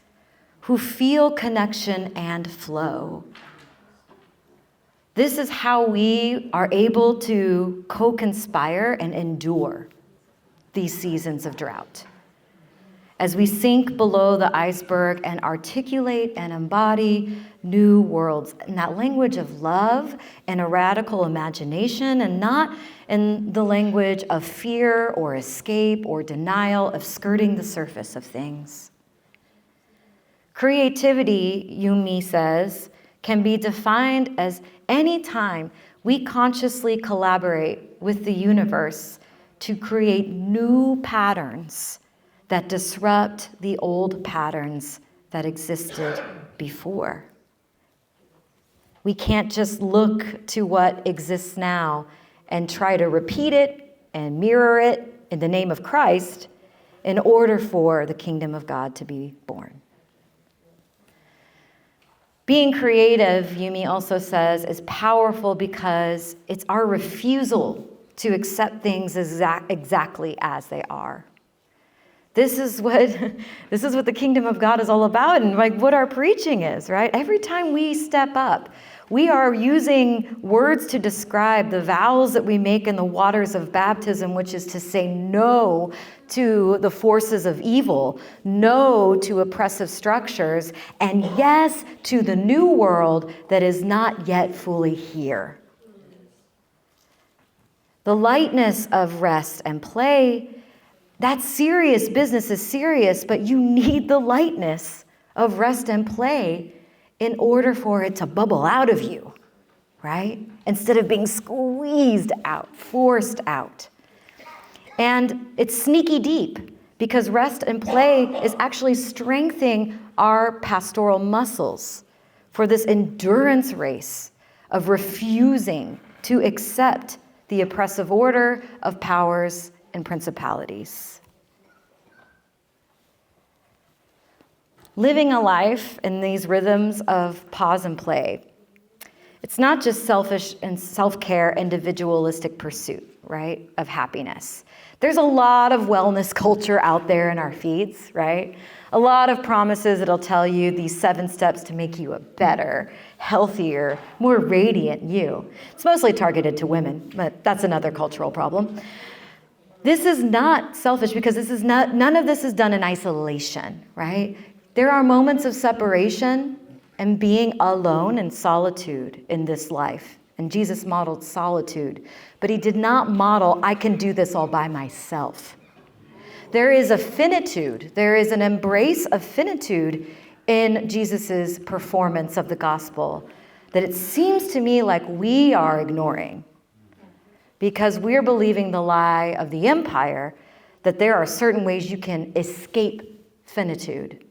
A: who feel connection and flow. This is how we are able to co-conspire and endure these seasons of drought. As we sink below the iceberg and articulate and embody new worlds in that language of love and a radical imagination, and not in the language of fear or escape or denial of skirting the surface of things. Creativity, Yumi says, can be defined as any time we consciously collaborate with the universe to create new patterns that disrupt the old patterns that existed before. We can't just look to what exists now and try to repeat it and mirror it in the name of Christ in order for the kingdom of God to be born. Being creative, Yumi also says, is powerful because it's our refusal to accept things exactly as they are. This is what the kingdom of God is all about, and like what our preaching is, right? Every time we step up, We are using words to describe the vows that we make in the waters of baptism, which is to say no to the forces of evil, no to oppressive structures, and yes to the new world that is not yet fully here. The lightness of rest and play, that's serious. Business is serious, but you need the lightness of rest and play in order for it to bubble out of you, right? Instead of being squeezed out, forced out. And it's sneaky deep because rest and play is actually strengthening our pastoral muscles for this endurance race of refusing to accept the oppressive order of powers and principalities. Living a life in these rhythms of pause and play, it's not just selfish and self-care, individualistic pursuit, right, of happiness. There's a lot of wellness culture out there in our feeds, right? A lot of promises that'll tell you these 7 steps to make you a better, healthier, more radiant you. It's mostly targeted to women, but that's another cultural problem. This is not selfish because none of this is done in isolation, right? There are moments of separation and being alone and solitude in this life. And Jesus modeled solitude, but he did not model, I can do this all by myself. There is a finitude, there is an embrace of finitude in Jesus's performance of the gospel that it seems to me like we are ignoring because we're believing the lie of the empire that there are certain ways you can escape finitude,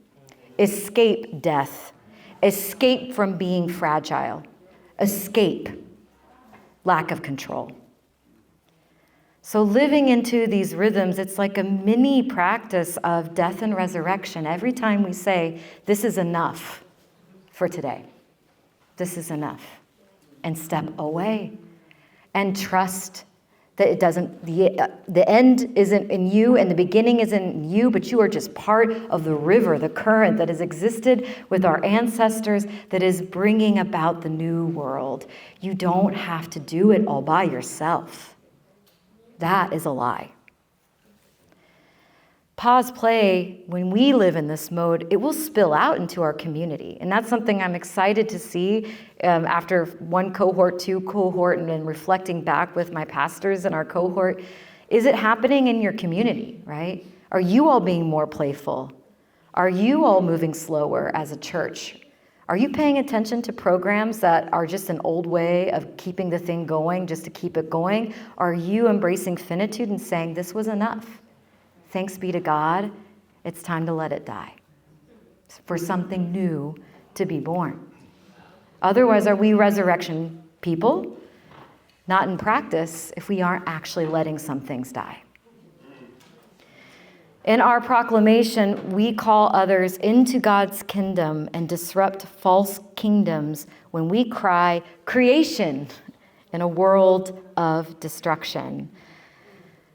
A: escape death, escape from being fragile, escape lack of control. So living into these rhythms, it's like a mini practice of death and resurrection. Every time we say, this is enough for today. This is enough. And step away and trust that it doesn't, the end isn't in you and the beginning isn't in you, but you are just part of the river, the current that has existed with our ancestors that is bringing about the new world. You don't have to do it all by yourself. That is a lie. Pause play, when we live in this mode, it will spill out into our community. And that's something I'm excited to see after one cohort, 2 cohort, and then reflecting back with my pastors in our cohort. Is it happening in your community, right? Are you all being more playful? Are you all moving slower as a church? Are you paying attention to programs that are just an old way of keeping the thing going just to keep it going? Are you embracing finitude and saying, this was enough? Thanks be to God, it's time to let it die for something new to be born. Otherwise, are we resurrection people? Not in practice if we aren't actually letting some things die. In our proclamation, we call others into God's kingdom and disrupt false kingdoms when we cry, creation, in a world of destruction.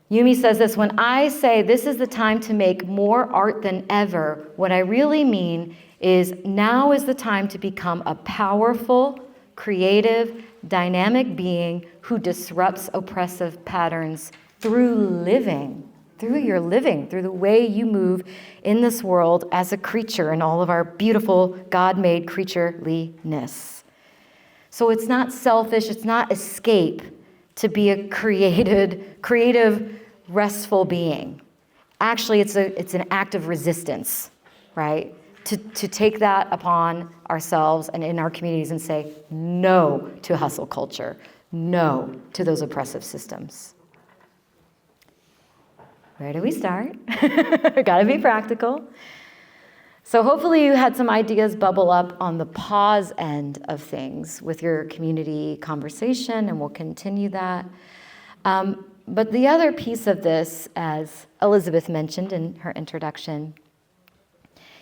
A: Yumi says this, when I say this is the time to make more art than ever, what I really mean is now is the time to become a powerful, creative, dynamic being who disrupts oppressive patterns through living, through the way you move in this world as a creature and all of our beautiful God-made creatureliness. So it's not selfish, it's not escape to be a creative, restful being. Actually, it's an act of resistance, right? To take that upon ourselves and in our communities and say no to hustle culture, no to those oppressive systems. Where do we start? Gotta be practical. So hopefully you had some ideas bubble up on the pause end of things with your community conversation, and we'll continue that. But the other piece of this, as Elizabeth mentioned in her introduction,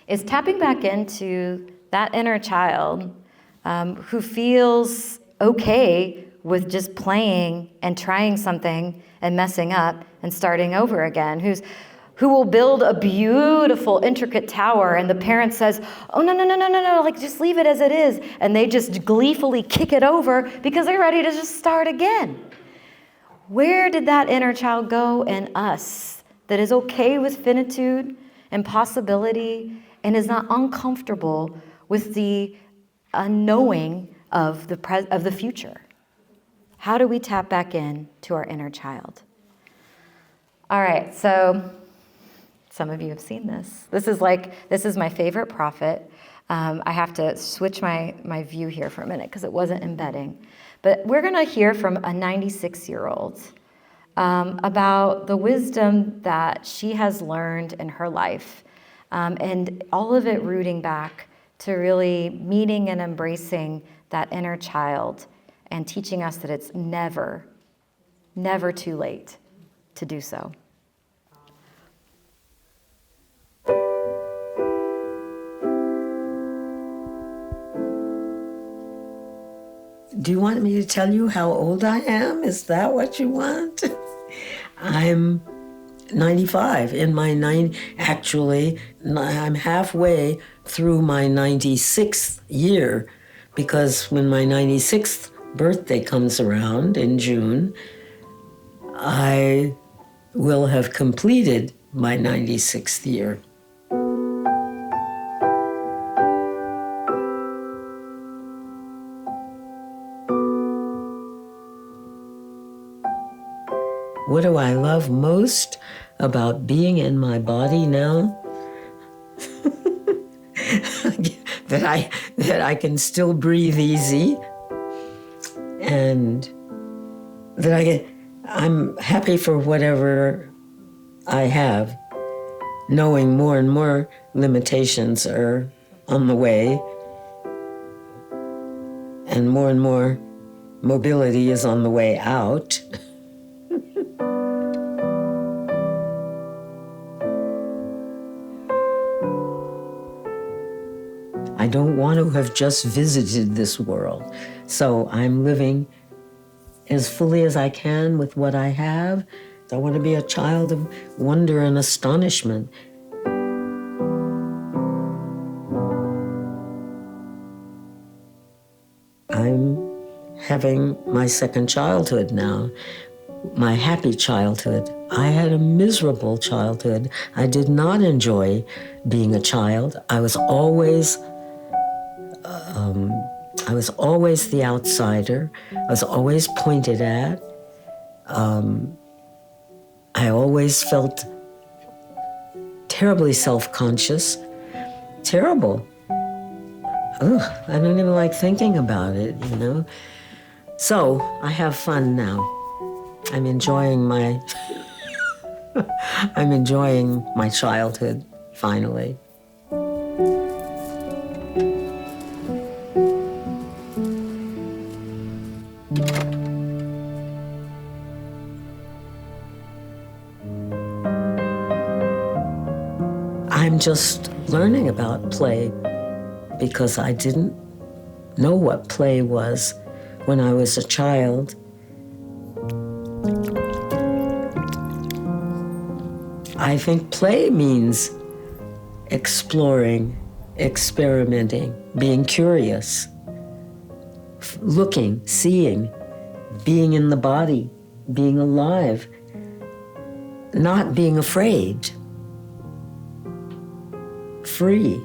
A: is tapping back into that inner child who feels okay with just playing and trying something and messing up and starting over again, who's who will build a beautiful, intricate tower, and the parent says, oh, no, no, no, no, no, no, like just leave it as it is. And they just gleefully kick it over because they're ready to just start again. Where did that inner child go in us that is okay with finitude and possibility and is not uncomfortable with the unknowing of the future? How do we tap back in to our inner child? All right, so some of you have seen this. This is my favorite prophet. I have to switch my view here for a minute because it wasn't embedding. But we're going to hear from a 96-year-old about the wisdom that she has learned in her life, and all of it rooting back to really meeting and embracing that inner child and teaching us that it's never, never too late to do so.
D: Do you want me to tell you how old I am? Is that what you want? I'm 95. Actually, I'm halfway through my 96th year, because when my 96th birthday comes around in June, I will have completed my 96th year. What do I love most about being in my body now? that I can still breathe easy, and that I'm happy for whatever I have, knowing more and more limitations are on the way, and more mobility is on the way out. I don't want to have just visited this world. So I'm living as fully as I can with what I have. I want to be a child of wonder and astonishment. I'm having my second childhood now, my happy childhood. I had a miserable childhood. I did not enjoy being a child. I was always the outsider. I was always pointed at. I always felt terribly self-conscious. Terrible. Ugh, I don't even like thinking about it, you know? So I have fun now. I'm enjoying my childhood, finally. I'm just learning about play because I didn't know what play was when I was a child. I think play means exploring, experimenting, being curious, looking, seeing, being in the body, being alive, not being afraid. Free.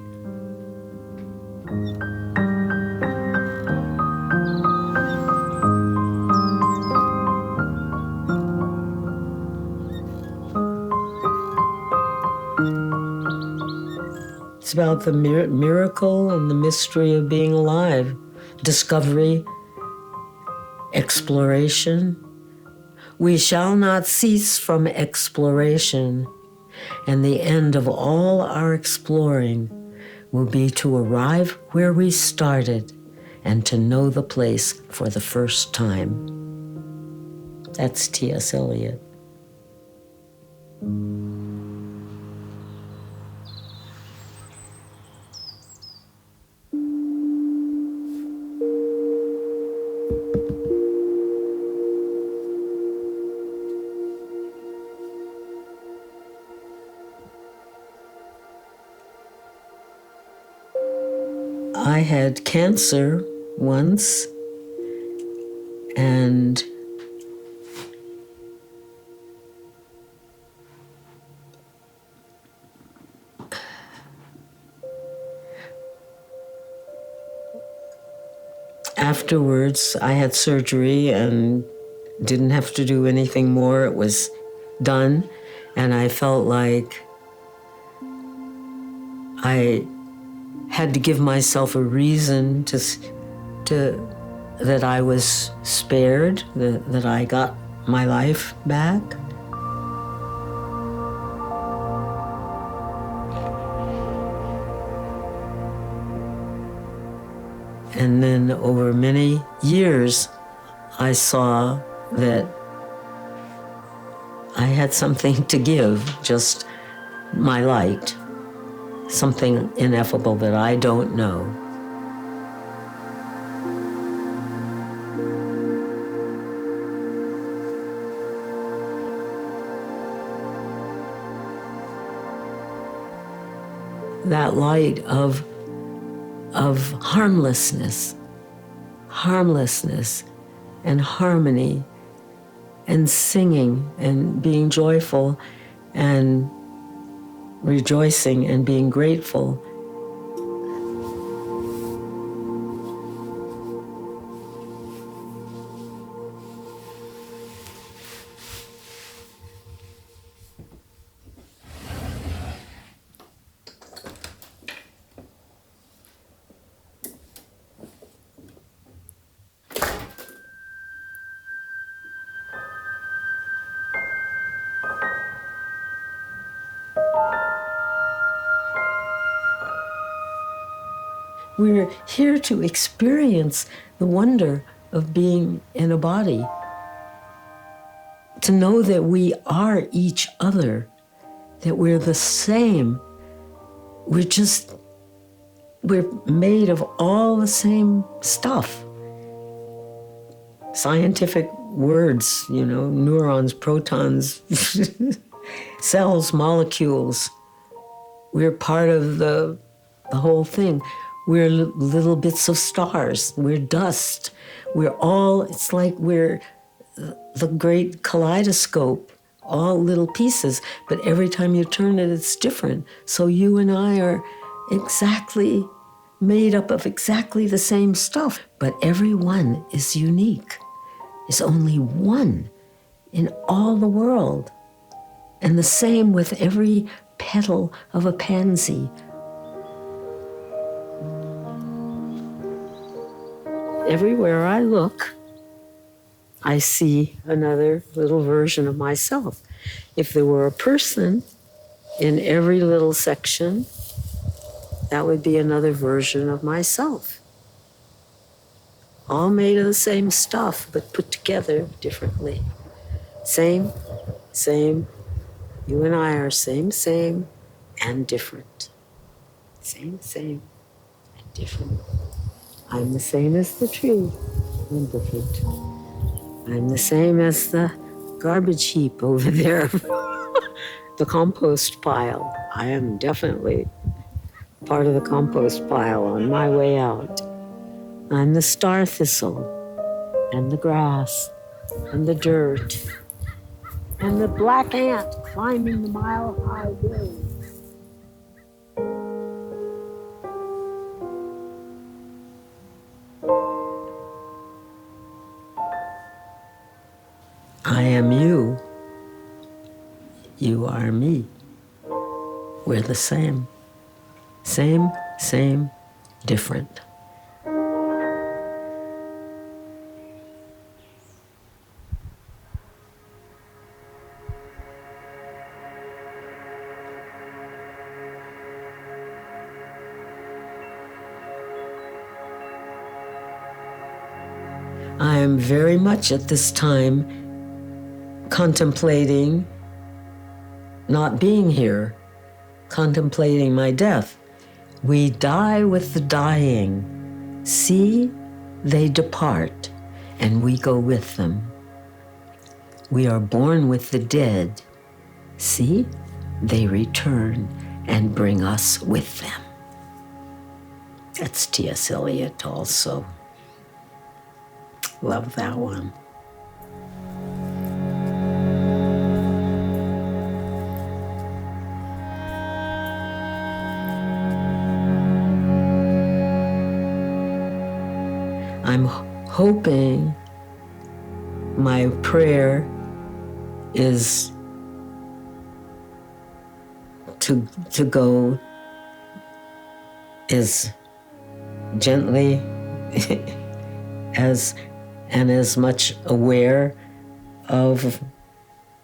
D: It's about the miracle and the mystery of being alive, discovery, exploration. We shall not cease from exploration, and the end of all our exploring will be to arrive where we started and to know the place for the first time. That's T.S. Eliot. I had cancer once, and afterwards I had surgery and didn't have to do anything more. It was done, and I felt like I had to give myself a reason to that I was spared, that I got my life back. And then over many years, I saw that I had something to give, just my light, something ineffable that I don't know. That light of harmlessness and harmony and singing and being joyful and rejoicing and being grateful. We're here to experience the wonder of being in a body, to know that we are each other, that we're the same. We're made of all the same stuff. Scientific words, neurons, protons, cells, molecules. We're part of the whole thing. We're little bits of stars. We're dust. It's like we're the great kaleidoscope, all little pieces, but every time you turn it, it's different. So you and I are exactly made up of exactly the same stuff, but every one is unique. There's only one in all the world. And the same with every petal of a pansy. Everywhere I look, I see another little version of myself. If there were a person in every little section, that would be another version of myself. All made of the same stuff, but put together differently. Same. You and I are same, and different. Same, and different. I'm the same as the tree, and different. I'm the same as the garbage heap over there, the compost pile. I am definitely part of the compost pile on my way out. I'm the star thistle, and the grass, and the dirt, and the black ant climbing the mile-high hill. I am you. You are me. We're the same. Same, different. I am very much at this time contemplating not being here, contemplating my death. We die with the dying. See, they depart, and we go with them. We are born with the dead. See, they return and bring us with them. That's T.S. Eliot also. Love that one. I'm hoping my prayer is to go as gently as much aware of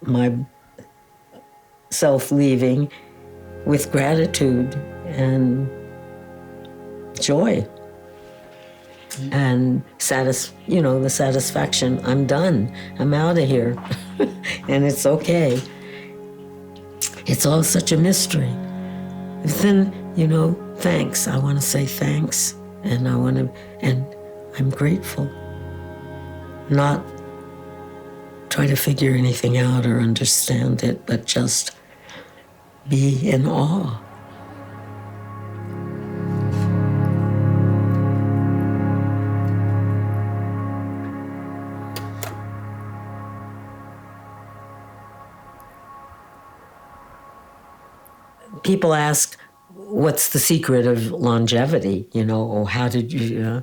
D: my self leaving with gratitude and joy and the satisfaction. I'm done. I'm out of here. And it's okay. It's all such a mystery. Then, thanks. I want to say thanks. And I'm grateful. Not try to figure anything out or understand it, but just be in awe. People ask, what's the secret of longevity? Or how did you,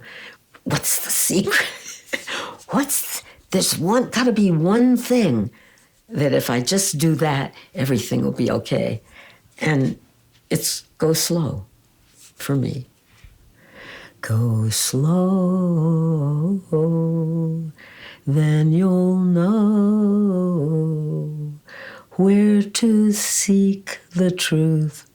D: what's the secret? There's gotta be one thing that if I just do that, everything will be okay. And it's go slow for me. Go slow, then you'll know where to seek the truth,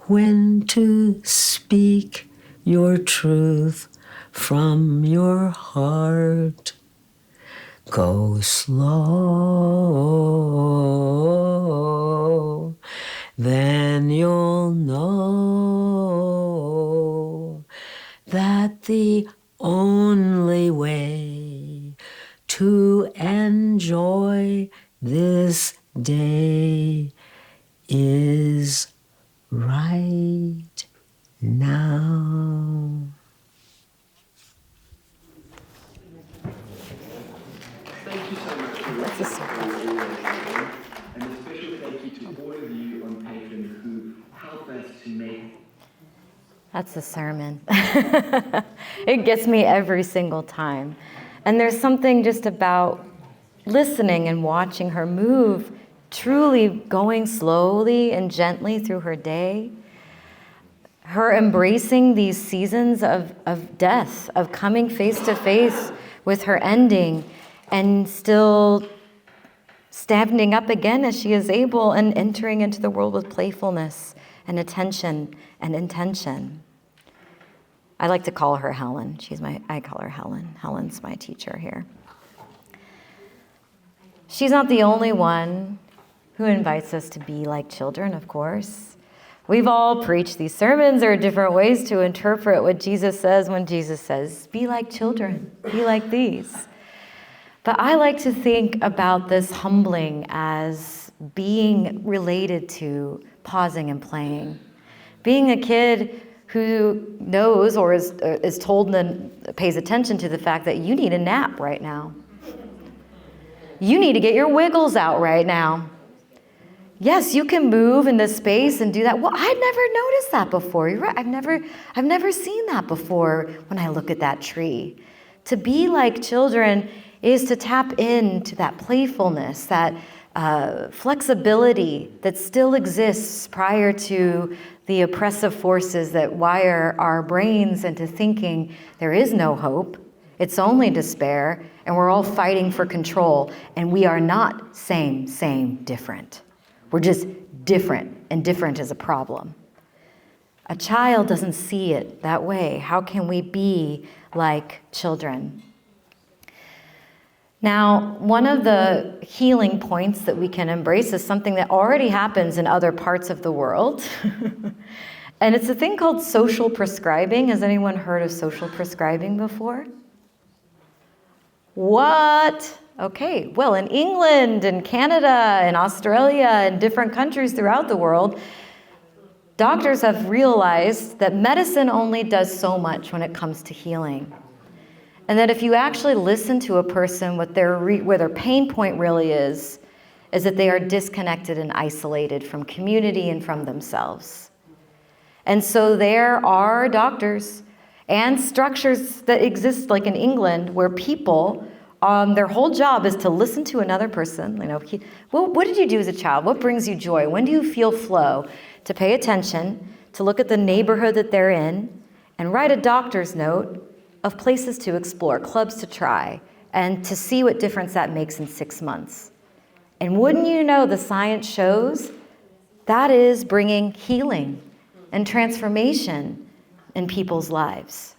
D: when to speak your truth from your heart. Go slow, then you'll know that the only way to enjoy this day is right now.
E: Thank you so much for your time, and a special thank you to all of you on Patreon who help us to make.
A: That's a sermon. It gets me every single time. And there's something just about listening and watching her move, truly going slowly and gently through her day. Her embracing these seasons of death, of coming face to face with her ending, and still standing up again as she is able and entering into the world with playfulness and attention and intention. I like to call her Helen. I call her Helen. Helen's my teacher here. She's not the only one who invites us to be like children, of course. We've all preached these sermons. There are different ways to interpret what Jesus says when Jesus says, be like children, be like these. But I like to think about this humbling as being related to pausing and playing. Being a kid who knows or is told and pays attention to the fact that you need a nap right now. You need to get your wiggles out right now. Yes, you can move in this space and do that. Well, I'd never noticed that before. You're right. I've never seen that before when I look at that tree. To be like children is to tap into that playfulness, that flexibility that still exists prior to the oppressive forces that wire our brains into thinking there is no hope, it's only despair, and we're all fighting for control. And we are not same, different. We're just different, and different is a problem. A child doesn't see it that way. How can we be like children? Now, one of the healing points that we can embrace is something that already happens in other parts of the world. And it's a thing called social prescribing. Has anyone heard of social prescribing before? What? Okay, well, in England and Canada and Australia and different countries throughout the world, doctors have realized that medicine only does so much when it comes to healing. And that if you actually listen to a person, where their pain point really is that they are disconnected and isolated from community and from themselves. And so there are doctors and structures that exist, like in England, where people, their whole job is to listen to another person. What did you do as a child? What brings you joy? When do you feel flow? To pay attention, to look at the neighborhood that they're in, and write a doctor's note of places to explore, clubs to try, and to see what difference that makes in 6 months. And wouldn't you know, the science shows that is bringing healing and transformation in people's lives.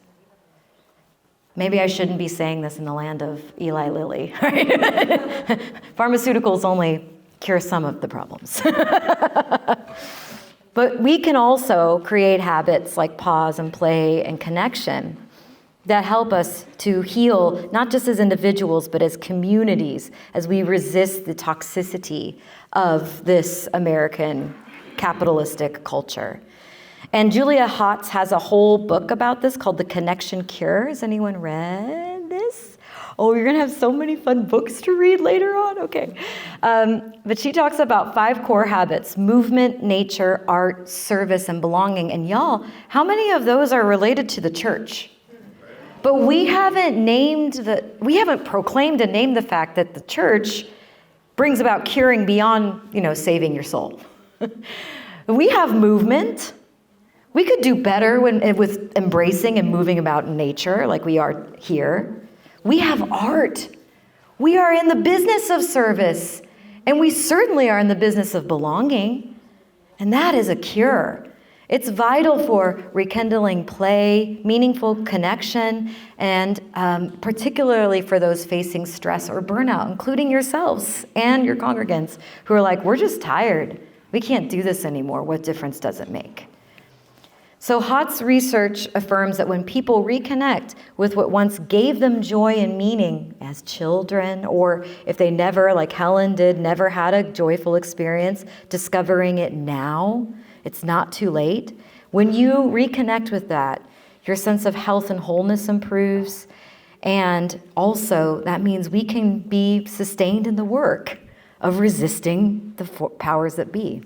A: Maybe I shouldn't be saying this in the land of Eli Lilly. Right? Pharmaceuticals only cure some of the problems. But we can also create habits like pause and play and connection that help us to heal, not just as individuals, but as communities, as we resist the toxicity of this American capitalistic culture. And Julia Hotz has a whole book about this called The Connection Cure. Has anyone read this? Oh, you're going to have so many fun books to read later on? Okay. But she talks about 5 core habits: movement, nature, art, service, and belonging. And y'all, how many of those are related to the church? But we haven't proclaimed and named the fact that the church brings about curing beyond, saving your soul. We have movement. We could do better with embracing and moving about in nature like we are here. We have art. We are in the business of service. And we certainly are in the business of belonging. And that is a cure. It's vital for rekindling play, meaningful connection, and particularly for those facing stress or burnout, including yourselves and your congregants who are like, we're just tired. We can't do this anymore. What difference does it make? So Hotz's research affirms that when people reconnect with what once gave them joy and meaning as children, or if they never, like Helen did, never had a joyful experience, discovering it now, it's not too late. When you reconnect with that, your sense of health and wholeness improves. And also that means we can be sustained in the work of resisting the powers that be.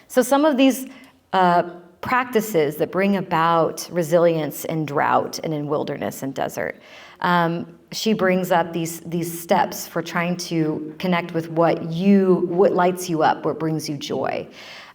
A: So some of these practices that bring about resilience in drought and in wilderness and desert. She brings up these steps for trying to connect with what lights you up, what brings you joy.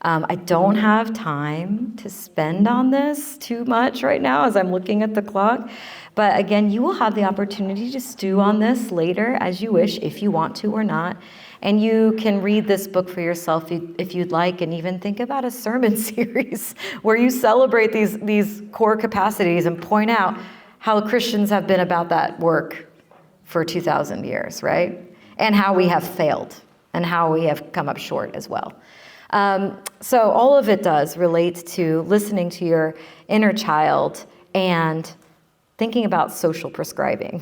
A: I don't have time to spend on this too much right now as I'm looking at the clock. But again, you will have the opportunity to stew on this later as you wish, if you want to or not. And you can read this book for yourself if you'd like, and even think about a sermon series where you celebrate these core capacities and point out how Christians have been about that work for 2,000 years, right? And how we have failed and how we have come up short as well. So all of it does relate to listening to your inner child and thinking about social prescribing.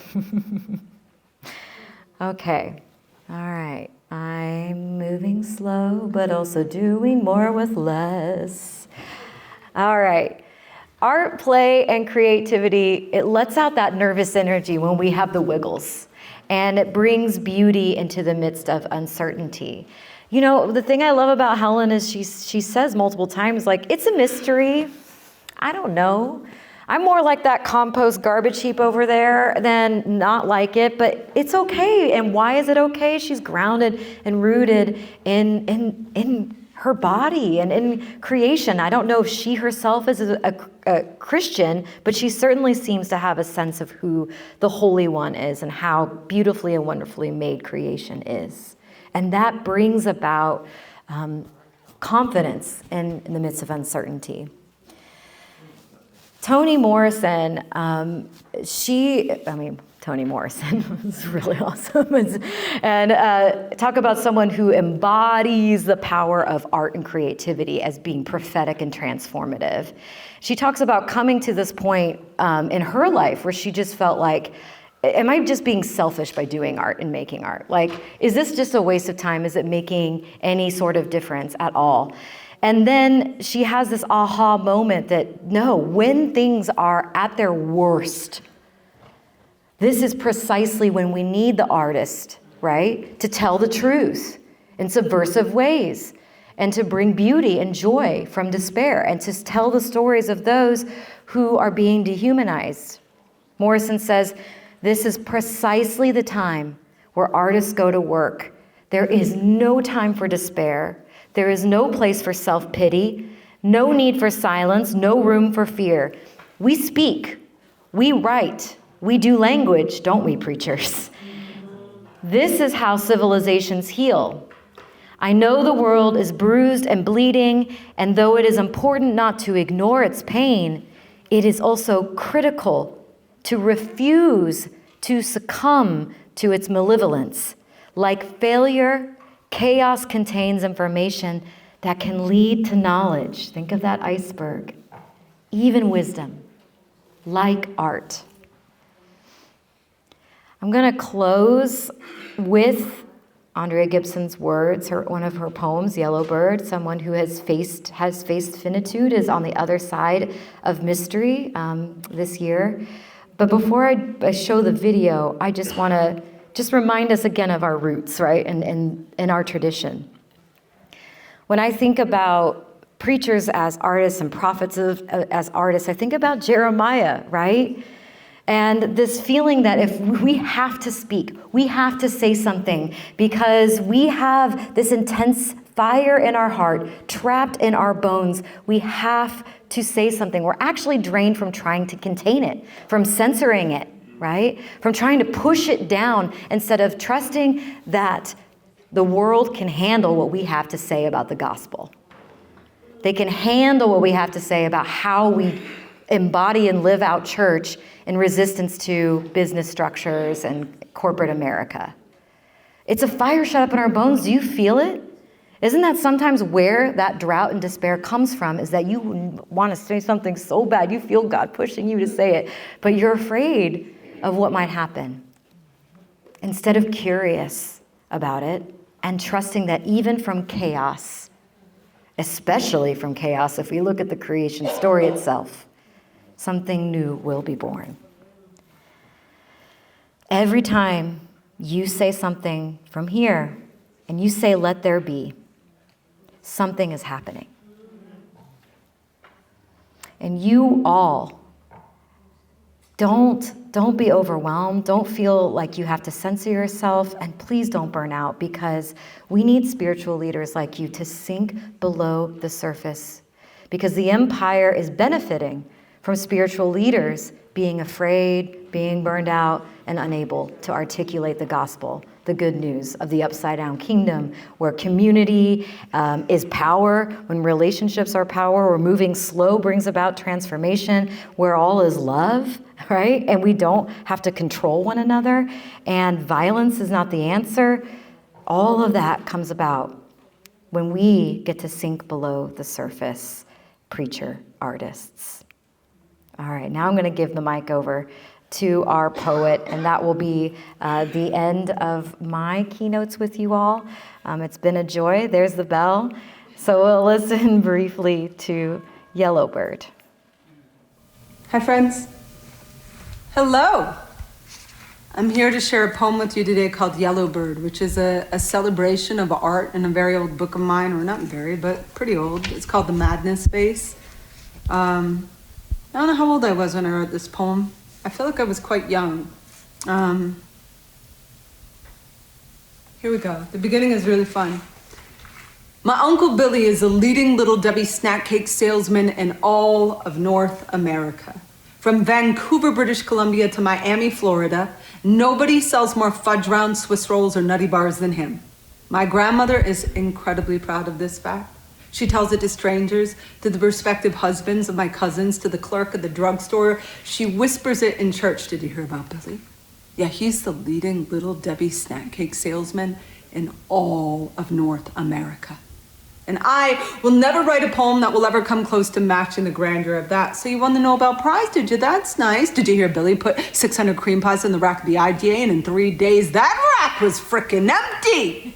A: Okay, all right. I'm moving slow, but also doing more with less. All right. Art, play, and creativity, it lets out that nervous energy when we have the wiggles, and it brings beauty into the midst of uncertainty. The thing I love about Helen is she says multiple times, like, it's a mystery. I don't know. I'm more like that compost garbage heap over there than not like it, but it's okay. And why is it okay? She's grounded and rooted in her body and in creation. I don't know if she herself is a Christian, but she certainly seems to have a sense of who the Holy One is and how beautifully and wonderfully made creation is. And that brings about confidence in the midst of uncertainty. Toni Morrison, Toni Morrison is really awesome. And talk about someone who embodies the power of art and creativity as being prophetic and transformative. She talks about coming to this point in her life where she just felt like, am I just being selfish by doing art and making art? Like, is this just a waste of time? Is it making any sort of difference at all? And then she has this aha moment that no, when things are at their worst, this is precisely when we need the artist, right? To tell the truth in subversive ways and to bring beauty and joy from despair and to tell the stories of those who are being dehumanized. Morrison says, this is precisely the time where artists go to work. There is no time for despair. There is no place for self-pity, no need for silence, no room for fear. We speak, we write, we do language, don't we, preachers? This is how civilizations heal. I know the world is bruised and bleeding, and though it is important not to ignore its pain, it is also critical to refuse to succumb to its malevolence. Like failure, chaos contains information that can lead to knowledge. Think of that iceberg. Even wisdom, like art. I'm going to close with Andrea Gibson's words, one of her poems, Yellowbird. Someone who has faced finitude is on the other side of mystery this year. But before I show the video, I just want to remind us again of our roots, right, and our tradition. When I think about preachers as artists and prophets as artists, I think about Jeremiah, right? And this feeling that if we have to speak, we have to say something because we have this intense fire in our heart, trapped in our bones. We have to say something. We're actually drained from trying to contain it, from censoring it, right? From trying to push it down instead of trusting that the world can handle what we have to say about the gospel. They can handle what we have to say about how we embody and live out church in resistance to business structures and corporate America. It's a fire shut up in our bones. Do you feel it? Isn't that sometimes where that drought and despair comes from, is that you want to say something so bad, you feel God pushing you to say it, but you're afraid of what might happen. Instead of curious about it and trusting that even from chaos, especially from chaos, if we look at the creation story itself, something new will be born. Every time you say something from here and you say, let there be, something is happening. And you all, don't be overwhelmed. Don't feel like you have to censor yourself, and please don't burn out, because we need spiritual leaders like you to sink below the surface, because the empire is benefiting from spiritual leaders being afraid, being burned out, and unable to articulate the gospel, the good news of the upside-down kingdom, where community is power, when relationships are power, where moving slow brings about transformation, where all is love, right? And we don't have to control one another, and violence is not the answer. All of that comes about when we get to sink below the surface, preacher artists. All right, now I'm going to give the mic over to our poet, and that will be the end of my keynotes with you all. It's been a joy. There's the bell. So we'll listen briefly to Yellowbird.
F: Hi, friends. Hello. I'm here to share a poem with you today called Yellowbird, which is a celebration of art in a very old book of mine, or not very, but pretty old. It's called The Madness Space. I don't know how old I was when I wrote this poem. I feel like I was quite young. Here we go. The beginning is really fun. My Uncle Billy is a leading Little Debbie snack cake salesman in all of North America. From Vancouver, British Columbia to Miami, Florida, nobody sells more fudge rounds, Swiss rolls, or nutty bars than him. My grandmother is incredibly proud of this fact. She tells it to strangers, to the prospective husbands of my cousins, to the clerk at the drugstore. She whispers it in church. Did you hear about Billy? Yeah, he's the leading Little Debbie snack cake salesman in all of North America. And I will never write a poem that will ever come close to matching the grandeur of that. So you won the Nobel Prize, did you? That's nice. Did you hear Billy put 600 cream pies in the rack of the IGA, and in 3 days that rack was frickin' empty?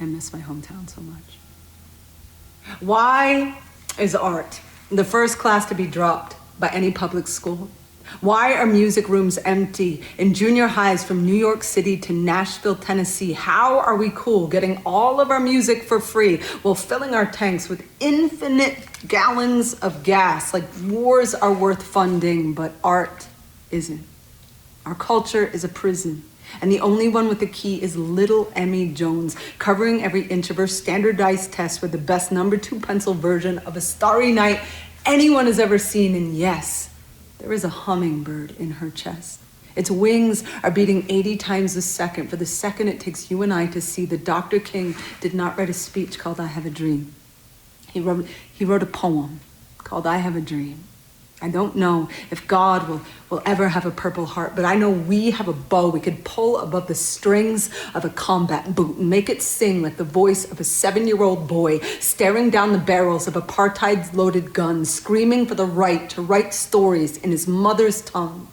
F: I miss my hometown so much. Why is art the first class to be dropped by any public school? Why are music rooms empty in junior highs from New York City to Nashville, Tennessee? How are we cool getting all of our music for free while filling our tanks with infinite gallons of gas? Like wars are worth funding, but art isn't. Our culture is a prison, and the only one with the key is little Emmy Jones, covering every inch of her standardized test with the best number 2 pencil version of A Starry Night anyone has ever seen, and yes, there is a hummingbird in her chest. Its wings are beating 80 times a second for the second it takes you and I to see that Dr. King did not write a speech called I Have a Dream. He wrote a poem called I Have a Dream. I don't know if God will ever have a Purple Heart, but I know we have a bow we could pull above the strings of a combat boot and make it sing like the voice of a 7-year-old boy staring down the barrels of apartheid's loaded guns, screaming for the right to write stories in his mother's tongue.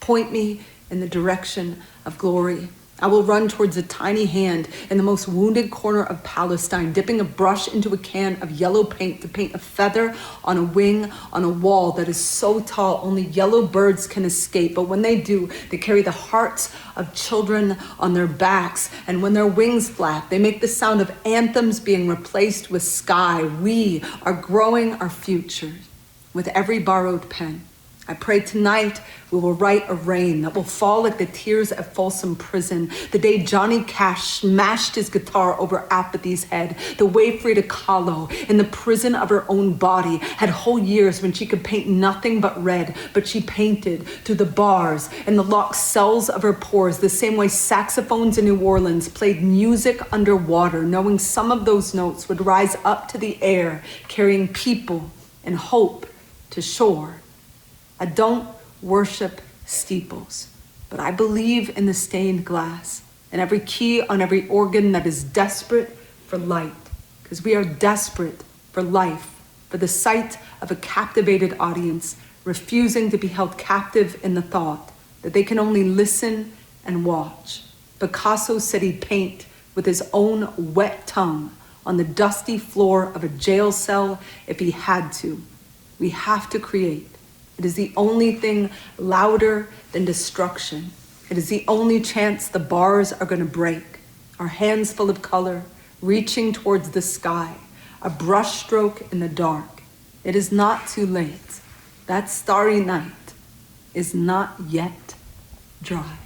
F: Point me in the direction of glory. I will run towards a tiny hand in the most wounded corner of Palestine, dipping a brush into a can of yellow paint to paint a feather on a wing on a wall that is so tall only yellow birds can escape. But when they do, they carry the hearts of children on their backs. And when their wings flap, they make the sound of anthems being replaced with sky. We are growing our future with every borrowed pen. I pray tonight we will write a rain that will fall like the tears at Folsom Prison, the day Johnny Cash smashed his guitar over apathy's head, the way Frida Kahlo, in the prison of her own body, had whole years when she could paint nothing but red, but she painted through the bars and the locked cells of her pores, the same way saxophones in New Orleans played music underwater, knowing some of those notes would rise up to the air, carrying people and hope to shore. I don't worship steeples, but I believe in the stained glass and every key on every organ that is desperate for light, because we are desperate for life, for the sight of a captivated audience, refusing to be held captive in the thought that they can only listen and watch. Picasso said he'd paint with his own wet tongue on the dusty floor of a jail cell if he had to. We have to create. It is the only thing louder than destruction. It is the only chance the bars are going to break. Our hands full of color, reaching towards the sky, a brushstroke in the dark. It is not too late. That starry night is not yet dry.